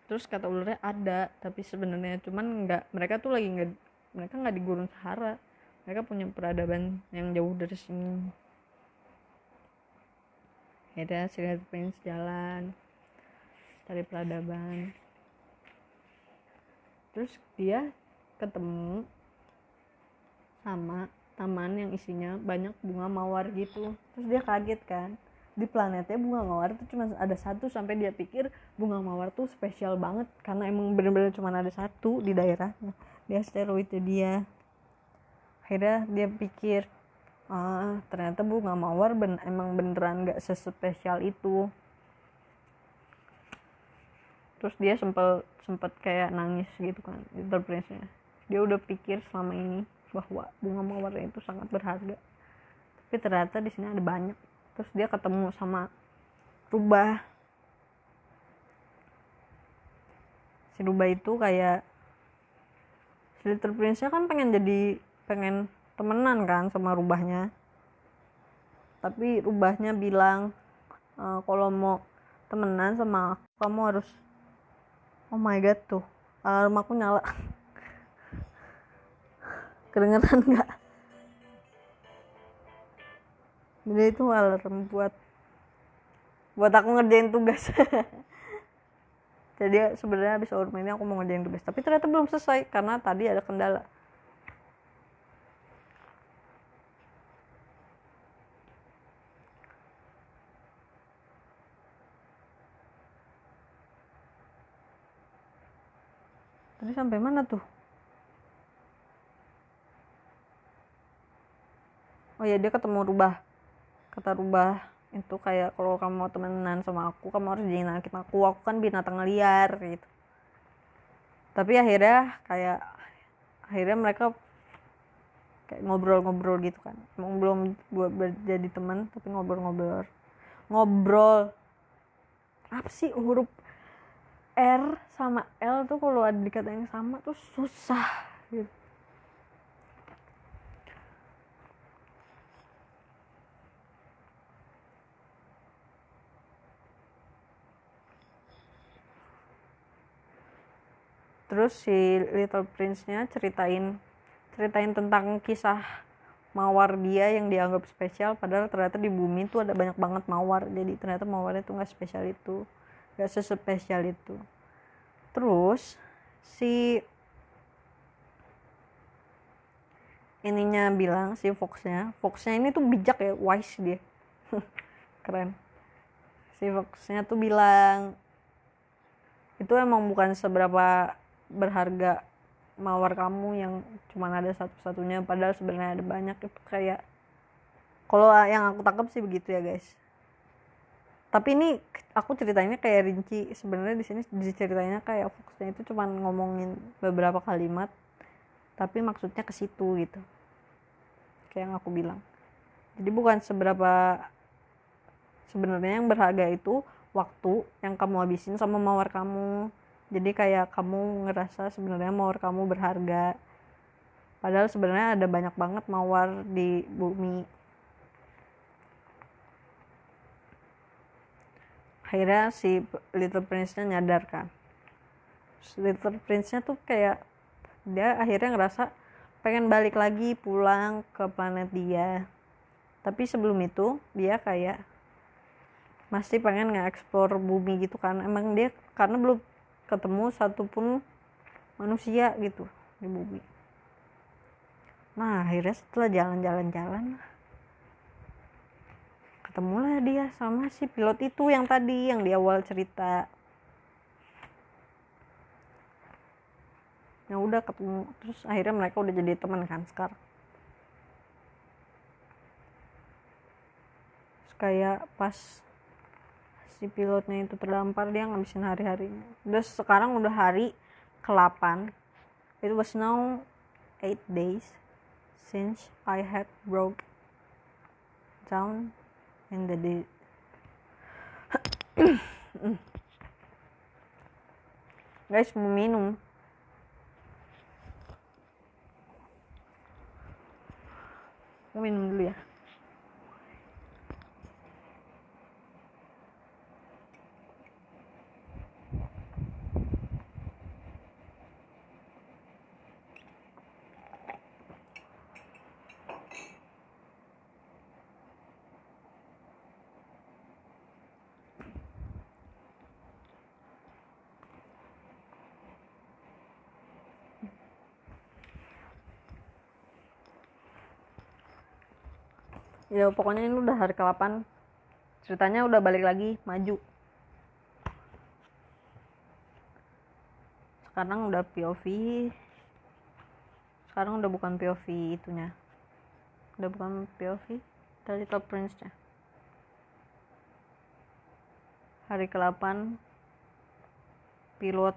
Terus kata ularnya ada, tapi sebenarnya cuman mereka nggak di gurun Sahara, mereka punya peradaban yang jauh dari sini. Akhirnya si Little Prince jalan cari peradaban. Terus dia ketemu sama taman yang isinya banyak bunga mawar gitu. Terus dia kaget kan, di planetnya bunga mawar itu cuma ada satu, sampai dia pikir bunga mawar tuh spesial banget karena emang bener-bener cuma ada satu di daerahnya, di asteroidnya dia. Akhirnya dia pikir ternyata bunga mawar emang beneran gak sespesial itu. Terus dia sempet kayak nangis gitu kan, Little Prince-nya. Dia udah pikir selama ini bahwa bunga mawar itu sangat berharga, tapi ternyata di sini ada banyak. Terus dia ketemu sama rubah. Si rubah itu kayak si Little Prince-nya kan pengen temenan kan sama rubahnya, tapi rubahnya bilang kalau mau temenan sama aku kamu harus, oh my god, tuh alarm aku nyala. Kedengeran nggak? Jadi itu alarm buat aku ngerjain tugas. Jadi sebenarnya habis alarm ini aku mau ngerjain tugas, tapi ternyata belum selesai karena tadi ada kendala. Tadi sampai mana tuh? Oh ya, dia ketemu rubah. Kata rubah itu kayak kalau kamu mau temenan sama aku kamu harus jinakin aku kan binatang liar gitu. Tapi akhirnya mereka kayak ngobrol-ngobrol gitu kan. Emang belum buat jadi teman, tapi ngobrol. Apa sih huruf R sama L tuh kalau ada dikata yang sama tuh susah gitu. Terus si Little Prince-nya ceritain tentang kisah mawar dia yang dianggap spesial, padahal ternyata di bumi itu ada banyak banget mawar. Jadi ternyata mawarnya tuh nggak spesial itu, nggak sespesial itu. Terus si ininya bilang, si Foxnya ini tuh bijak ya, wise dia. Keren. Si Foxnya tuh bilang itu emang bukan seberapa berharga mawar kamu yang cuma ada satu-satunya, padahal sebenarnya ada banyak. Itu kayak, kalau yang aku tangkap sih begitu ya guys. Tapi ini aku ceritainnya kayak rinci. Sebenarnya di sini diceritainnya kayak Foxnya itu cuma ngomongin beberapa kalimat, tapi maksudnya ke situ gitu. Kayak yang aku bilang. Jadi bukan seberapa, sebenarnya yang berharga itu waktu yang kamu habisin sama mawar kamu. Jadi kayak kamu ngerasa sebenarnya mawar kamu berharga, padahal sebenarnya ada banyak banget mawar di bumi. Akhirnya si Little Prince-nya nyadar kan. Little Prince-nya tuh kayak dia akhirnya ngerasa pengen balik lagi pulang ke planet dia. Tapi sebelum itu dia kayak masih pengen nge-explore bumi gitu kan. Emang dia karena belum ketemu satupun manusia gitu di bumi. Nah akhirnya setelah jalan-jalan ketemulah dia sama si pilot itu yang tadi, yang di awal cerita. Yang udah ketemu, terus akhirnya mereka udah jadi teman kan sekarang. Terus kayak pas si pilotnya itu terdampar, dia ngabisin hari-harinya. Terus sekarang udah hari ke-8. It was now 8 days since I had broke down in the day. Guys, mau minum. Mau minum dulu ya. Ya pokoknya ini udah hari ke-8. Ceritanya udah balik lagi, maju. Sekarang udah POV. Sekarang udah bukan POV itunya. Udah bukan POV The Little Prince-nya. Hari ke-8 pilot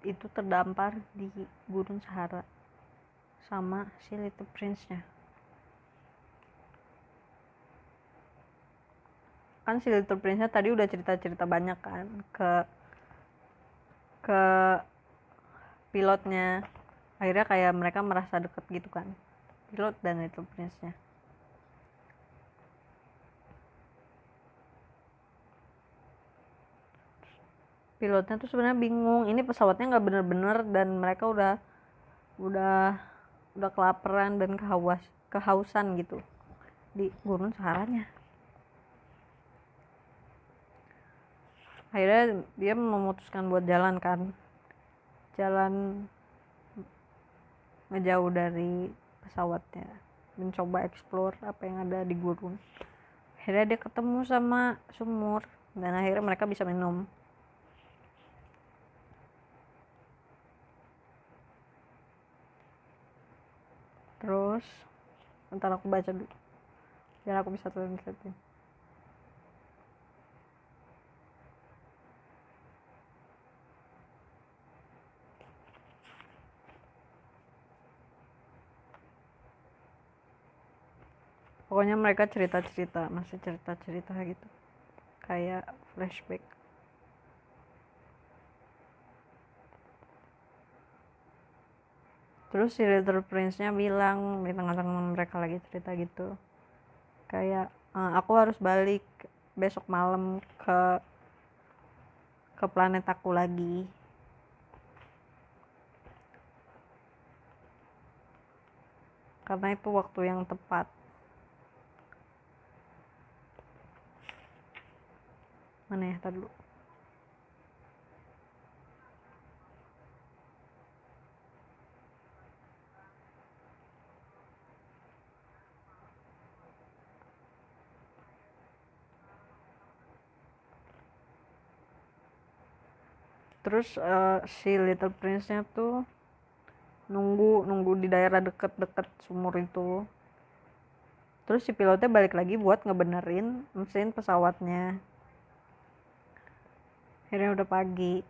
itu terdampar di Gurun Sahara sama si Little Prince-nya. Kan si Little Prince-nya tadi udah cerita-cerita banyak kan ke pilotnya. Akhirnya kayak mereka merasa deket gitu kan, pilot dan Little Prince-nya. Pilotnya tuh sebenarnya bingung, ini pesawatnya nggak bener-bener, dan mereka udah kelaparan dan kehausan gitu di Gurun Saharanya. Akhirnya dia memutuskan buat jalan ngejauh dari pesawatnya, mencoba explore apa yang ada di gurun. Akhirnya dia ketemu sama sumur, dan akhirnya mereka bisa minum. Terus ntar aku baca dulu biar aku bisa translate. Pokoknya mereka masih cerita gitu, kayak flashback. Terus si Little Prince-nya bilang di tengah-tengah mereka lagi cerita gitu, kayak aku harus balik besok malam ke planet aku lagi. karena itu waktu yang tepat. Mana ya, tadi dulu. Terus si Little Prince-nya tuh nunggu di daerah deket-deket sumur itu. Terus si pilotnya balik lagi buat ngebenerin mesin pesawatnya. Akhirnya udah pagi,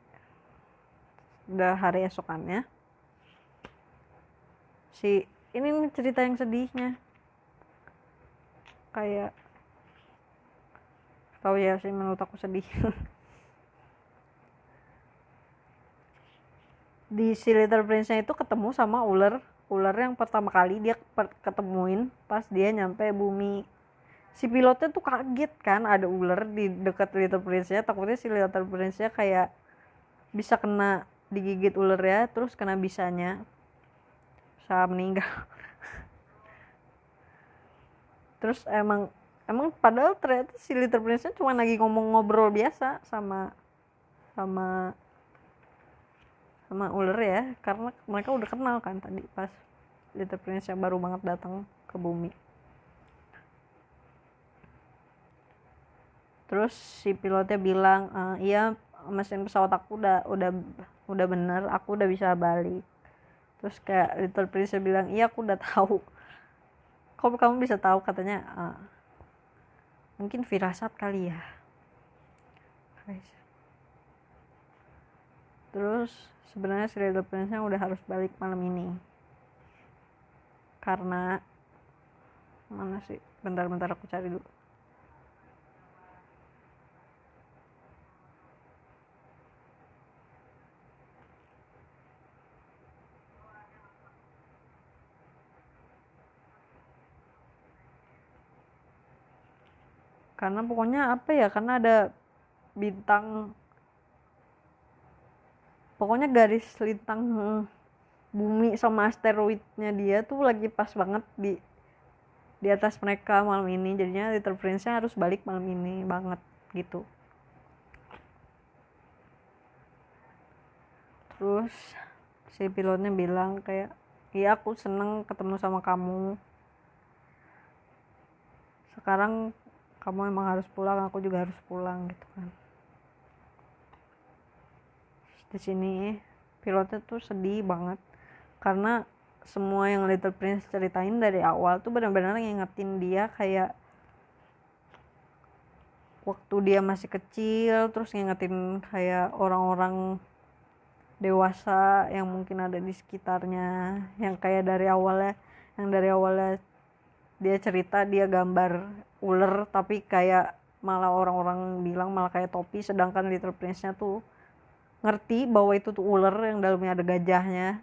udah hari esokannya. Ini nih cerita yang sedihnya. Kayak tahu ya sih, menurut aku sedih. Di si Little Prince-nya itu ketemu sama ular yang pertama kali dia ketemuin pas dia nyampe bumi. Si pilotnya tuh kaget kan ada ular di dekat Little Prince-nya, takutnya si Little Prince-nya kayak bisa kena digigit ular ya, terus kena bisanya bisa meninggal. Terus emang padahal ternyata si Little Prince-nya cuma lagi ngobrol biasa sama ular ya, karena mereka udah kenal kan tadi pas Little Prince yang baru banget datang ke bumi. Terus si pilotnya bilang, iya mesin pesawat aku udah bener, aku udah bisa balik. Terus kayak Little Prince bilang, iya aku udah tahu. Kok kamu bisa tahu? Katanya, mungkin firasat kali ya. Terus sebenarnya si Little Prince-nya udah harus balik malam ini, karena mana sih, bentar aku cari dulu. Karena pokoknya apa ya, karena ada bintang, pokoknya garis lintang bumi sama asteroidnya dia tuh lagi pas banget di atas mereka malam ini. Jadinya Little Prince-nya harus balik malam ini banget gitu. Terus si pilotnya bilang kayak, iya aku seneng ketemu sama kamu, sekarang kamu emang harus pulang, aku juga harus pulang gitu kan. Di sini pilotnya tuh sedih banget karena semua yang Little Prince ceritain dari awal tuh benar-benar ngingetin dia kayak waktu dia masih kecil, terus ngingetin kayak orang-orang dewasa yang mungkin ada di sekitarnya, yang kayak dari awalnya dia cerita dia gambar ular tapi kayak malah orang-orang bilang malah kayak topi, sedangkan Little Prince-nya tuh ngerti bahwa itu tuh ular yang dalamnya ada gajahnya.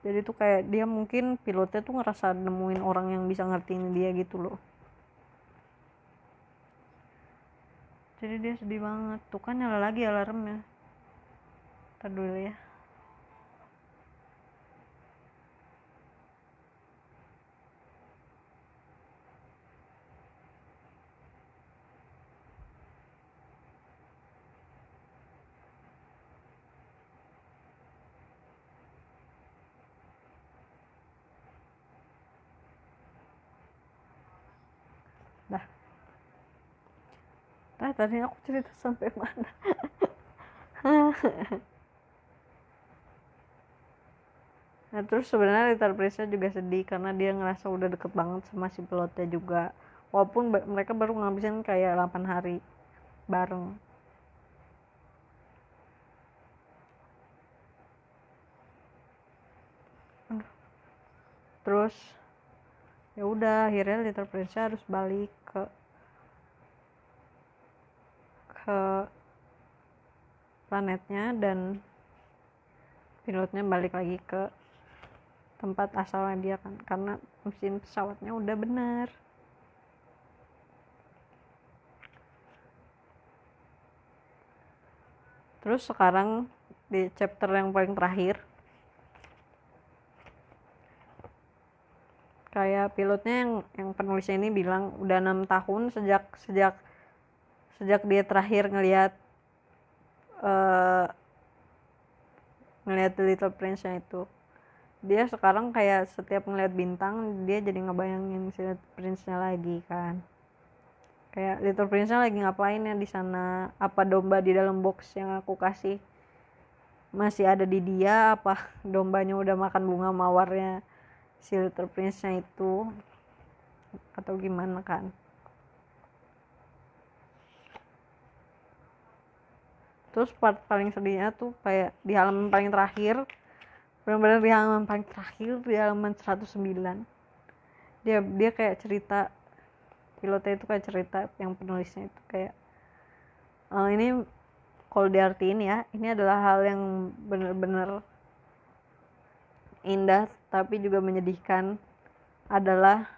Jadi tuh kayak dia mungkin pilotnya tuh ngerasa nemuin orang yang bisa ngertiin dia gitu loh. Jadi dia sedih banget. Tuh kan nyala lagi alarmnya. Ntar dulu ya. Tadi aku cerita sampai mana? Nah terus sebenarnya Little Prince juga sedih karena dia ngerasa udah deket banget sama si pilotnya juga, walaupun mereka baru ngabisin kayak 8 hari bareng. Terus ya udah akhirnya Little Prince harus balik ke planetnya dan pilotnya balik lagi ke tempat asalnya dia kan, karena mesin pesawatnya udah bener. Terus sekarang di chapter yang paling terakhir Kayak pilotnya yang penulisnya ini bilang udah 6 tahun sejak sejak sejak dia terakhir ngelihat The Little Prince-nya itu. Dia sekarang kayak setiap ngeliat bintang dia jadi ngebayangin si Little Prince-nya lagi kan. Kayak Little Prince-nya lagi ngapain ya di sana? Apa domba di dalam box yang aku kasih masih ada di dia? Apa dombanya udah makan bunga mawarnya si Little Prince-nya itu? Atau gimana kan? Terus part paling sedihnya tuh kayak di halaman paling terakhir, benar-benar di halaman paling terakhir, di halaman 109, dia kayak cerita, pilotnya itu kayak cerita, yang penulisnya itu kayak ini kalau diartiin ya, ini adalah hal yang benar-benar indah tapi juga menyedihkan, adalah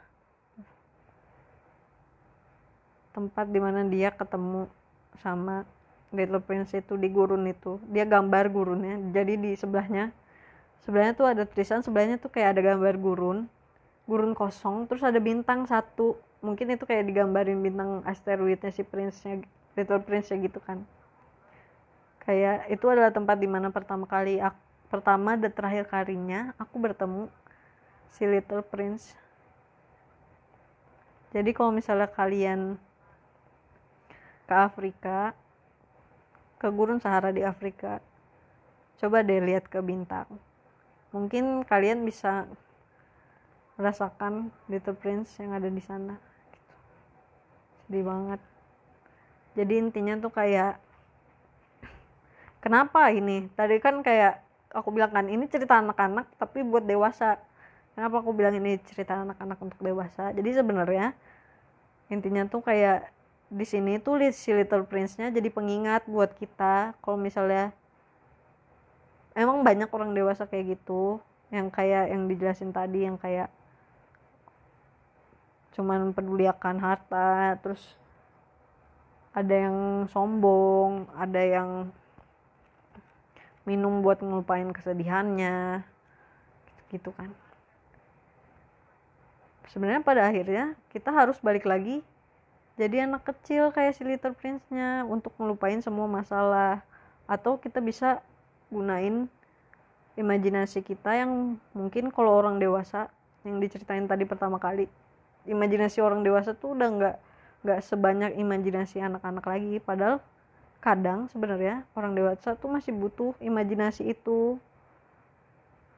tempat dimana dia ketemu sama Little Prince itu di gurun itu. Dia gambar gurunnya, jadi di sebelahnya tuh ada tulisan, sebelahnya tuh kayak ada gambar gurun kosong, terus ada bintang satu, mungkin itu kayak digambarin bintang asteroidnya si Prince-nya, Little Prince-nya gitu kan. Kayak itu adalah tempat dimana pertama dan terakhir kalinya aku bertemu si Little Prince. Jadi kalau misalnya kalian ke Afrika, ke gurun Sahara di Afrika, coba deh lihat ke bintang, mungkin kalian bisa merasakan Little Prince yang ada di sana gitu. Sedih banget. Jadi intinya tuh kayak, kenapa ini tadi kan kayak aku bilang kan ini cerita anak-anak tapi buat dewasa. Kenapa aku bilang ini cerita anak-anak untuk dewasa? Jadi sebenarnya intinya tuh kayak di sini tuh si Little Prince-nya jadi pengingat buat kita kalau misalnya emang banyak orang dewasa kayak gitu, yang kayak yang dijelasin tadi, yang kayak cuman peduli akan harta, terus ada yang sombong, ada yang minum buat ngelupain kesedihannya gitu kan. Sebenarnya pada akhirnya kita harus balik lagi jadi anak kecil kayak si Little Prince-nya untuk ngelupain semua masalah, atau kita bisa gunain imajinasi kita yang mungkin kalau orang dewasa yang diceritain tadi pertama kali, imajinasi orang dewasa tuh udah nggak sebanyak imajinasi anak-anak lagi, padahal kadang sebenarnya orang dewasa tuh masih butuh imajinasi itu,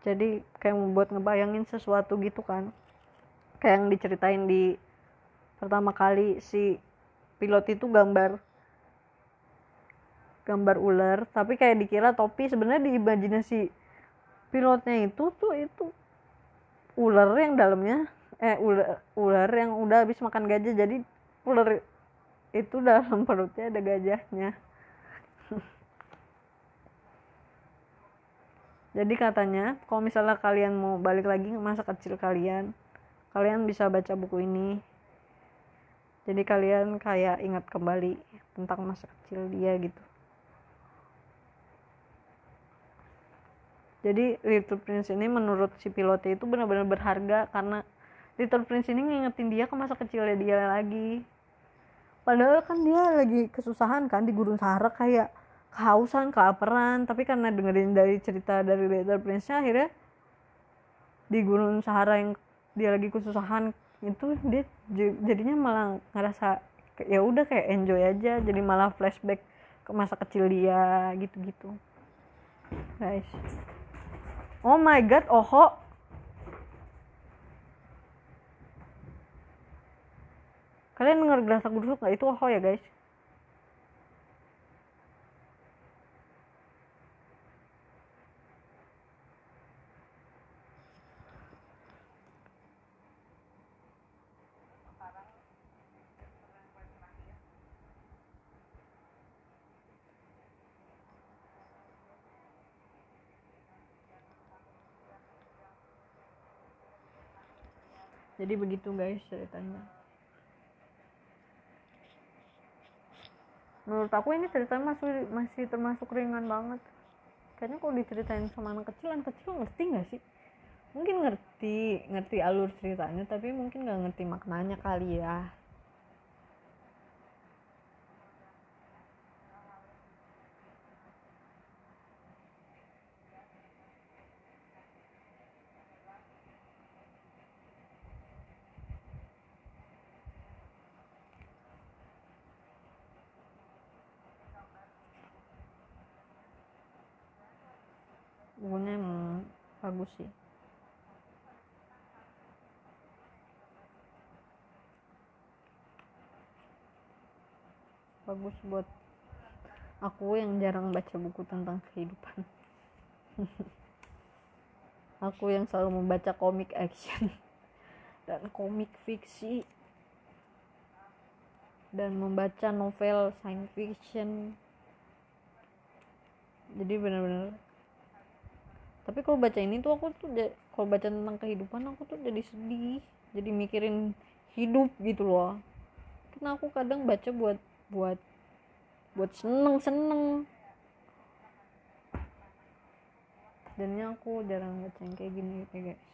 jadi kayak membuat ngebayangin sesuatu gitu kan, kayak yang diceritain di pertama kali si pilot itu gambar ular tapi kayak dikira topi, sebenarnya di imajinasi pilotnya itu ular yang dalamnya ular yang udah habis makan gajah, jadi ular itu dalam perutnya ada gajahnya. Jadi katanya kalau misalnya kalian mau balik lagi ke masa kecil kalian bisa baca buku ini. Jadi kalian kayak ingat kembali tentang masa kecil dia gitu. Jadi Little Prince ini menurut si pilotnya itu benar-benar berharga karena Little Prince ini ngingetin dia ke masa kecilnya dia lagi. Padahal kan dia lagi kesusahan kan di gurun Sahara, kayak kehausan, kelaparan, tapi karena dengerin dari cerita dari Little Prince-nya, akhirnya di gurun Sahara yang dia lagi kesusahan itu dia jadinya malah ngerasa ya udah kayak enjoy aja, jadi malah flashback ke masa kecil dia gitu-gitu guys. Oh my god, oho, kalian denger gerasak gerusuk nggak? Itu oho ya guys. Jadi begitu guys ceritanya. Menurut aku ini ceritanya masih termasuk ringan banget. Kayaknya kalau diceritain sama anak kecil ngerti nggak sih? mungkin ngerti alur ceritanya tapi mungkin nggak ngerti maknanya kali ya. Bukunya emang bagus sih. Bagus buat aku yang jarang baca buku tentang kehidupan. Aku yang selalu membaca komik action dan komik fiksi dan membaca novel science fiction. Jadi benar-benar. Tapi kalau baca ini tuh aku tuh kalau baca tentang kehidupan aku tuh jadi sedih, jadi mikirin hidup gitu loh. Karena aku kadang baca buat seneng. Dannya aku jarang baca yang kayak gini ya guys.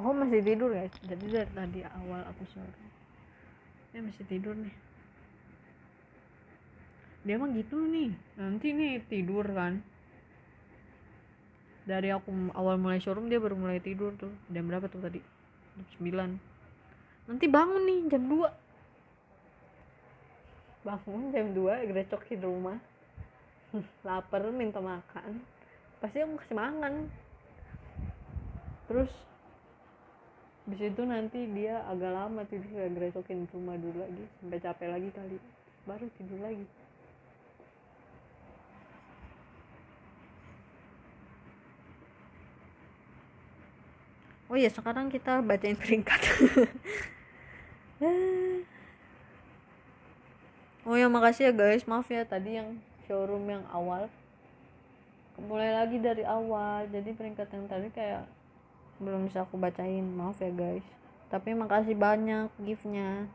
Oh masih tidur ya, jadi dari tadi awal aku sore dia masih tidur nih. Dia mah gitu nih, nanti nih tidur kan. Dari aku awal mulai showroom dia baru mulai tidur tuh. Jam berapa tuh tadi? Jam 9. Nanti bangun nih jam 2. Bangun jam 2 grecokin rumah. Lapar minta makan. Pasti aku kasih makan. Terus habis itu nanti dia agak lama tidur, grecokin rumah dulu lagi sampai capek lagi kali. Baru tidur lagi. Oh iya, sekarang kita bacain peringkat. Oh ya, makasih ya guys. Maaf ya tadi yang showroom yang awal. Mulai lagi dari awal. Jadi peringkat yang tadi kayak belum bisa aku bacain. Maaf ya guys. Tapi makasih banyak giftnya.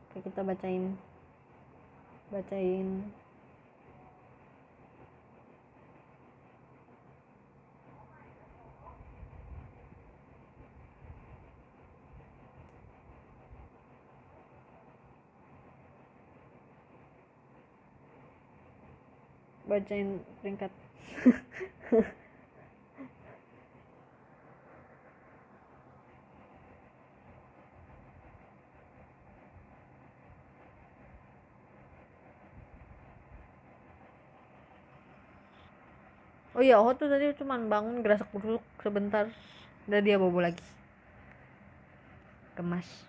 Oke, kita bacain peringkat. Oh iya, aku tuh tadi cuman bangun gerasak gerusuk sebentar, udah dia bobo lagi. Gemas.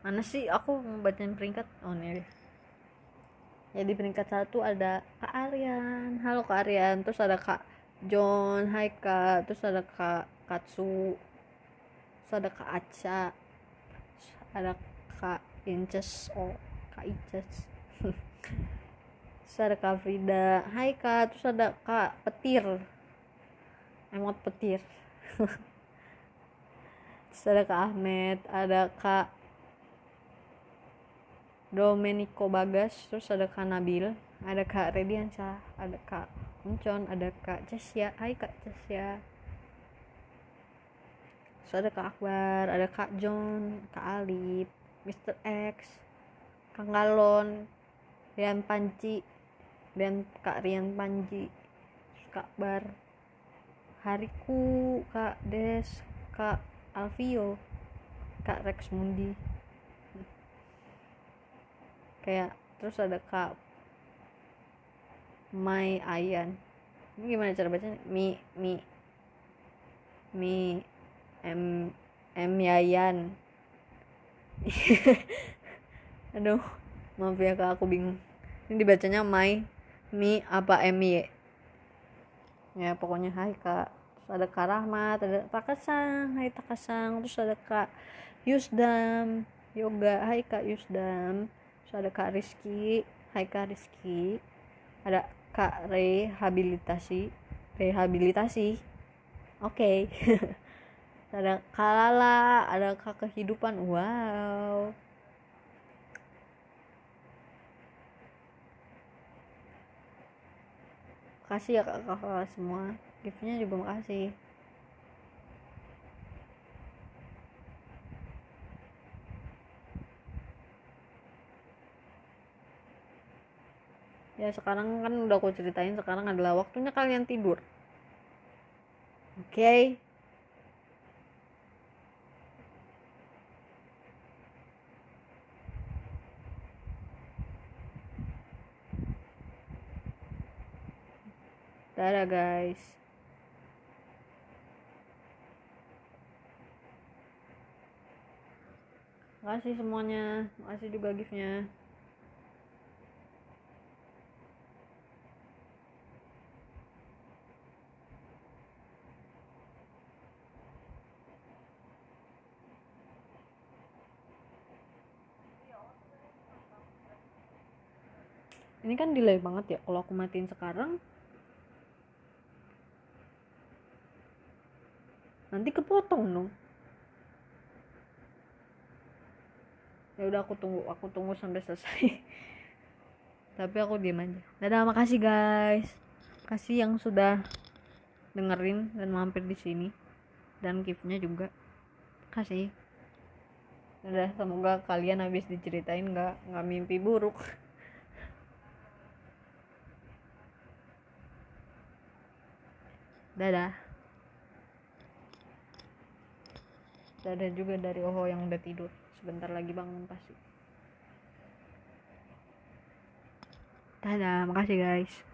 Mana sih aku mau bacain peringkat? Oh nih. Ya di peringkat 1 ada Kak Aryan. Halo Kak Aryan. Terus ada Kak John. Hai Kak. Terus ada Kak Katsu. Terus ada Kak Aca. Ada Kak Inces. Oh Kak Inces. Terus ada Kak Frida. Hai Kak. Terus ada Kak Petir. Emot petir. Terus ada Kak Ahmed. Ada Kak Domenico Bagas. Terus ada Kak Nabil. Ada Kak Rediansyah. Ada Kak Encon. Ada Kak Cesia. Hai Kak Cesia. Terus ada Kak Akbar. Ada Kak John. Kak Alip. Mr. X. Kang Galon. Rian Panci. Dan Kak Rian Panji. Terus Kak Bar. Hariku. Kak Des. Kak Alvio. Kak Rex Mundi. Kayak terus ada Kak Mai Ayan. Ini gimana cara bacanya? Mi M M Yayan. Aduh, maaf ya kak, aku bingung. Ini dibacanya mi apa MY. Ya pokoknya hai kak. Terus ada Kak Rahmat, ada Takasang, hai Takasang. Terus ada Kak Yusdam Yoga, hai Kak Yusdam. Terus ada Kak Rizky, hai Kak Rizky. Ada Kak Rehabilitasi. Oke. Ada Kak Lala, ada Kak Kehidupan. Wow. Makasih ya kakak semua, giftnya juga makasih. Ya sekarang kan udah aku ceritain, sekarang adalah waktunya kalian tidur. Oke. Dadah guys. Makasih semuanya, makasih juga giftnya. Ini kan delay banget ya, kalau aku matiin sekarang nanti kepotong dong. Ya udah aku tunggu sampai selesai. Tapi aku diem aja. Dadah, makasih guys. Makasih yang sudah dengerin dan mampir di sini, dan giftnya juga. Makasih. Dadah, semoga kalian habis diceritain nggak mimpi buruk. Dadah. Dadah juga dari Oho yang udah tidur. Sebentar lagi bangun pasti. Dadah, makasih guys.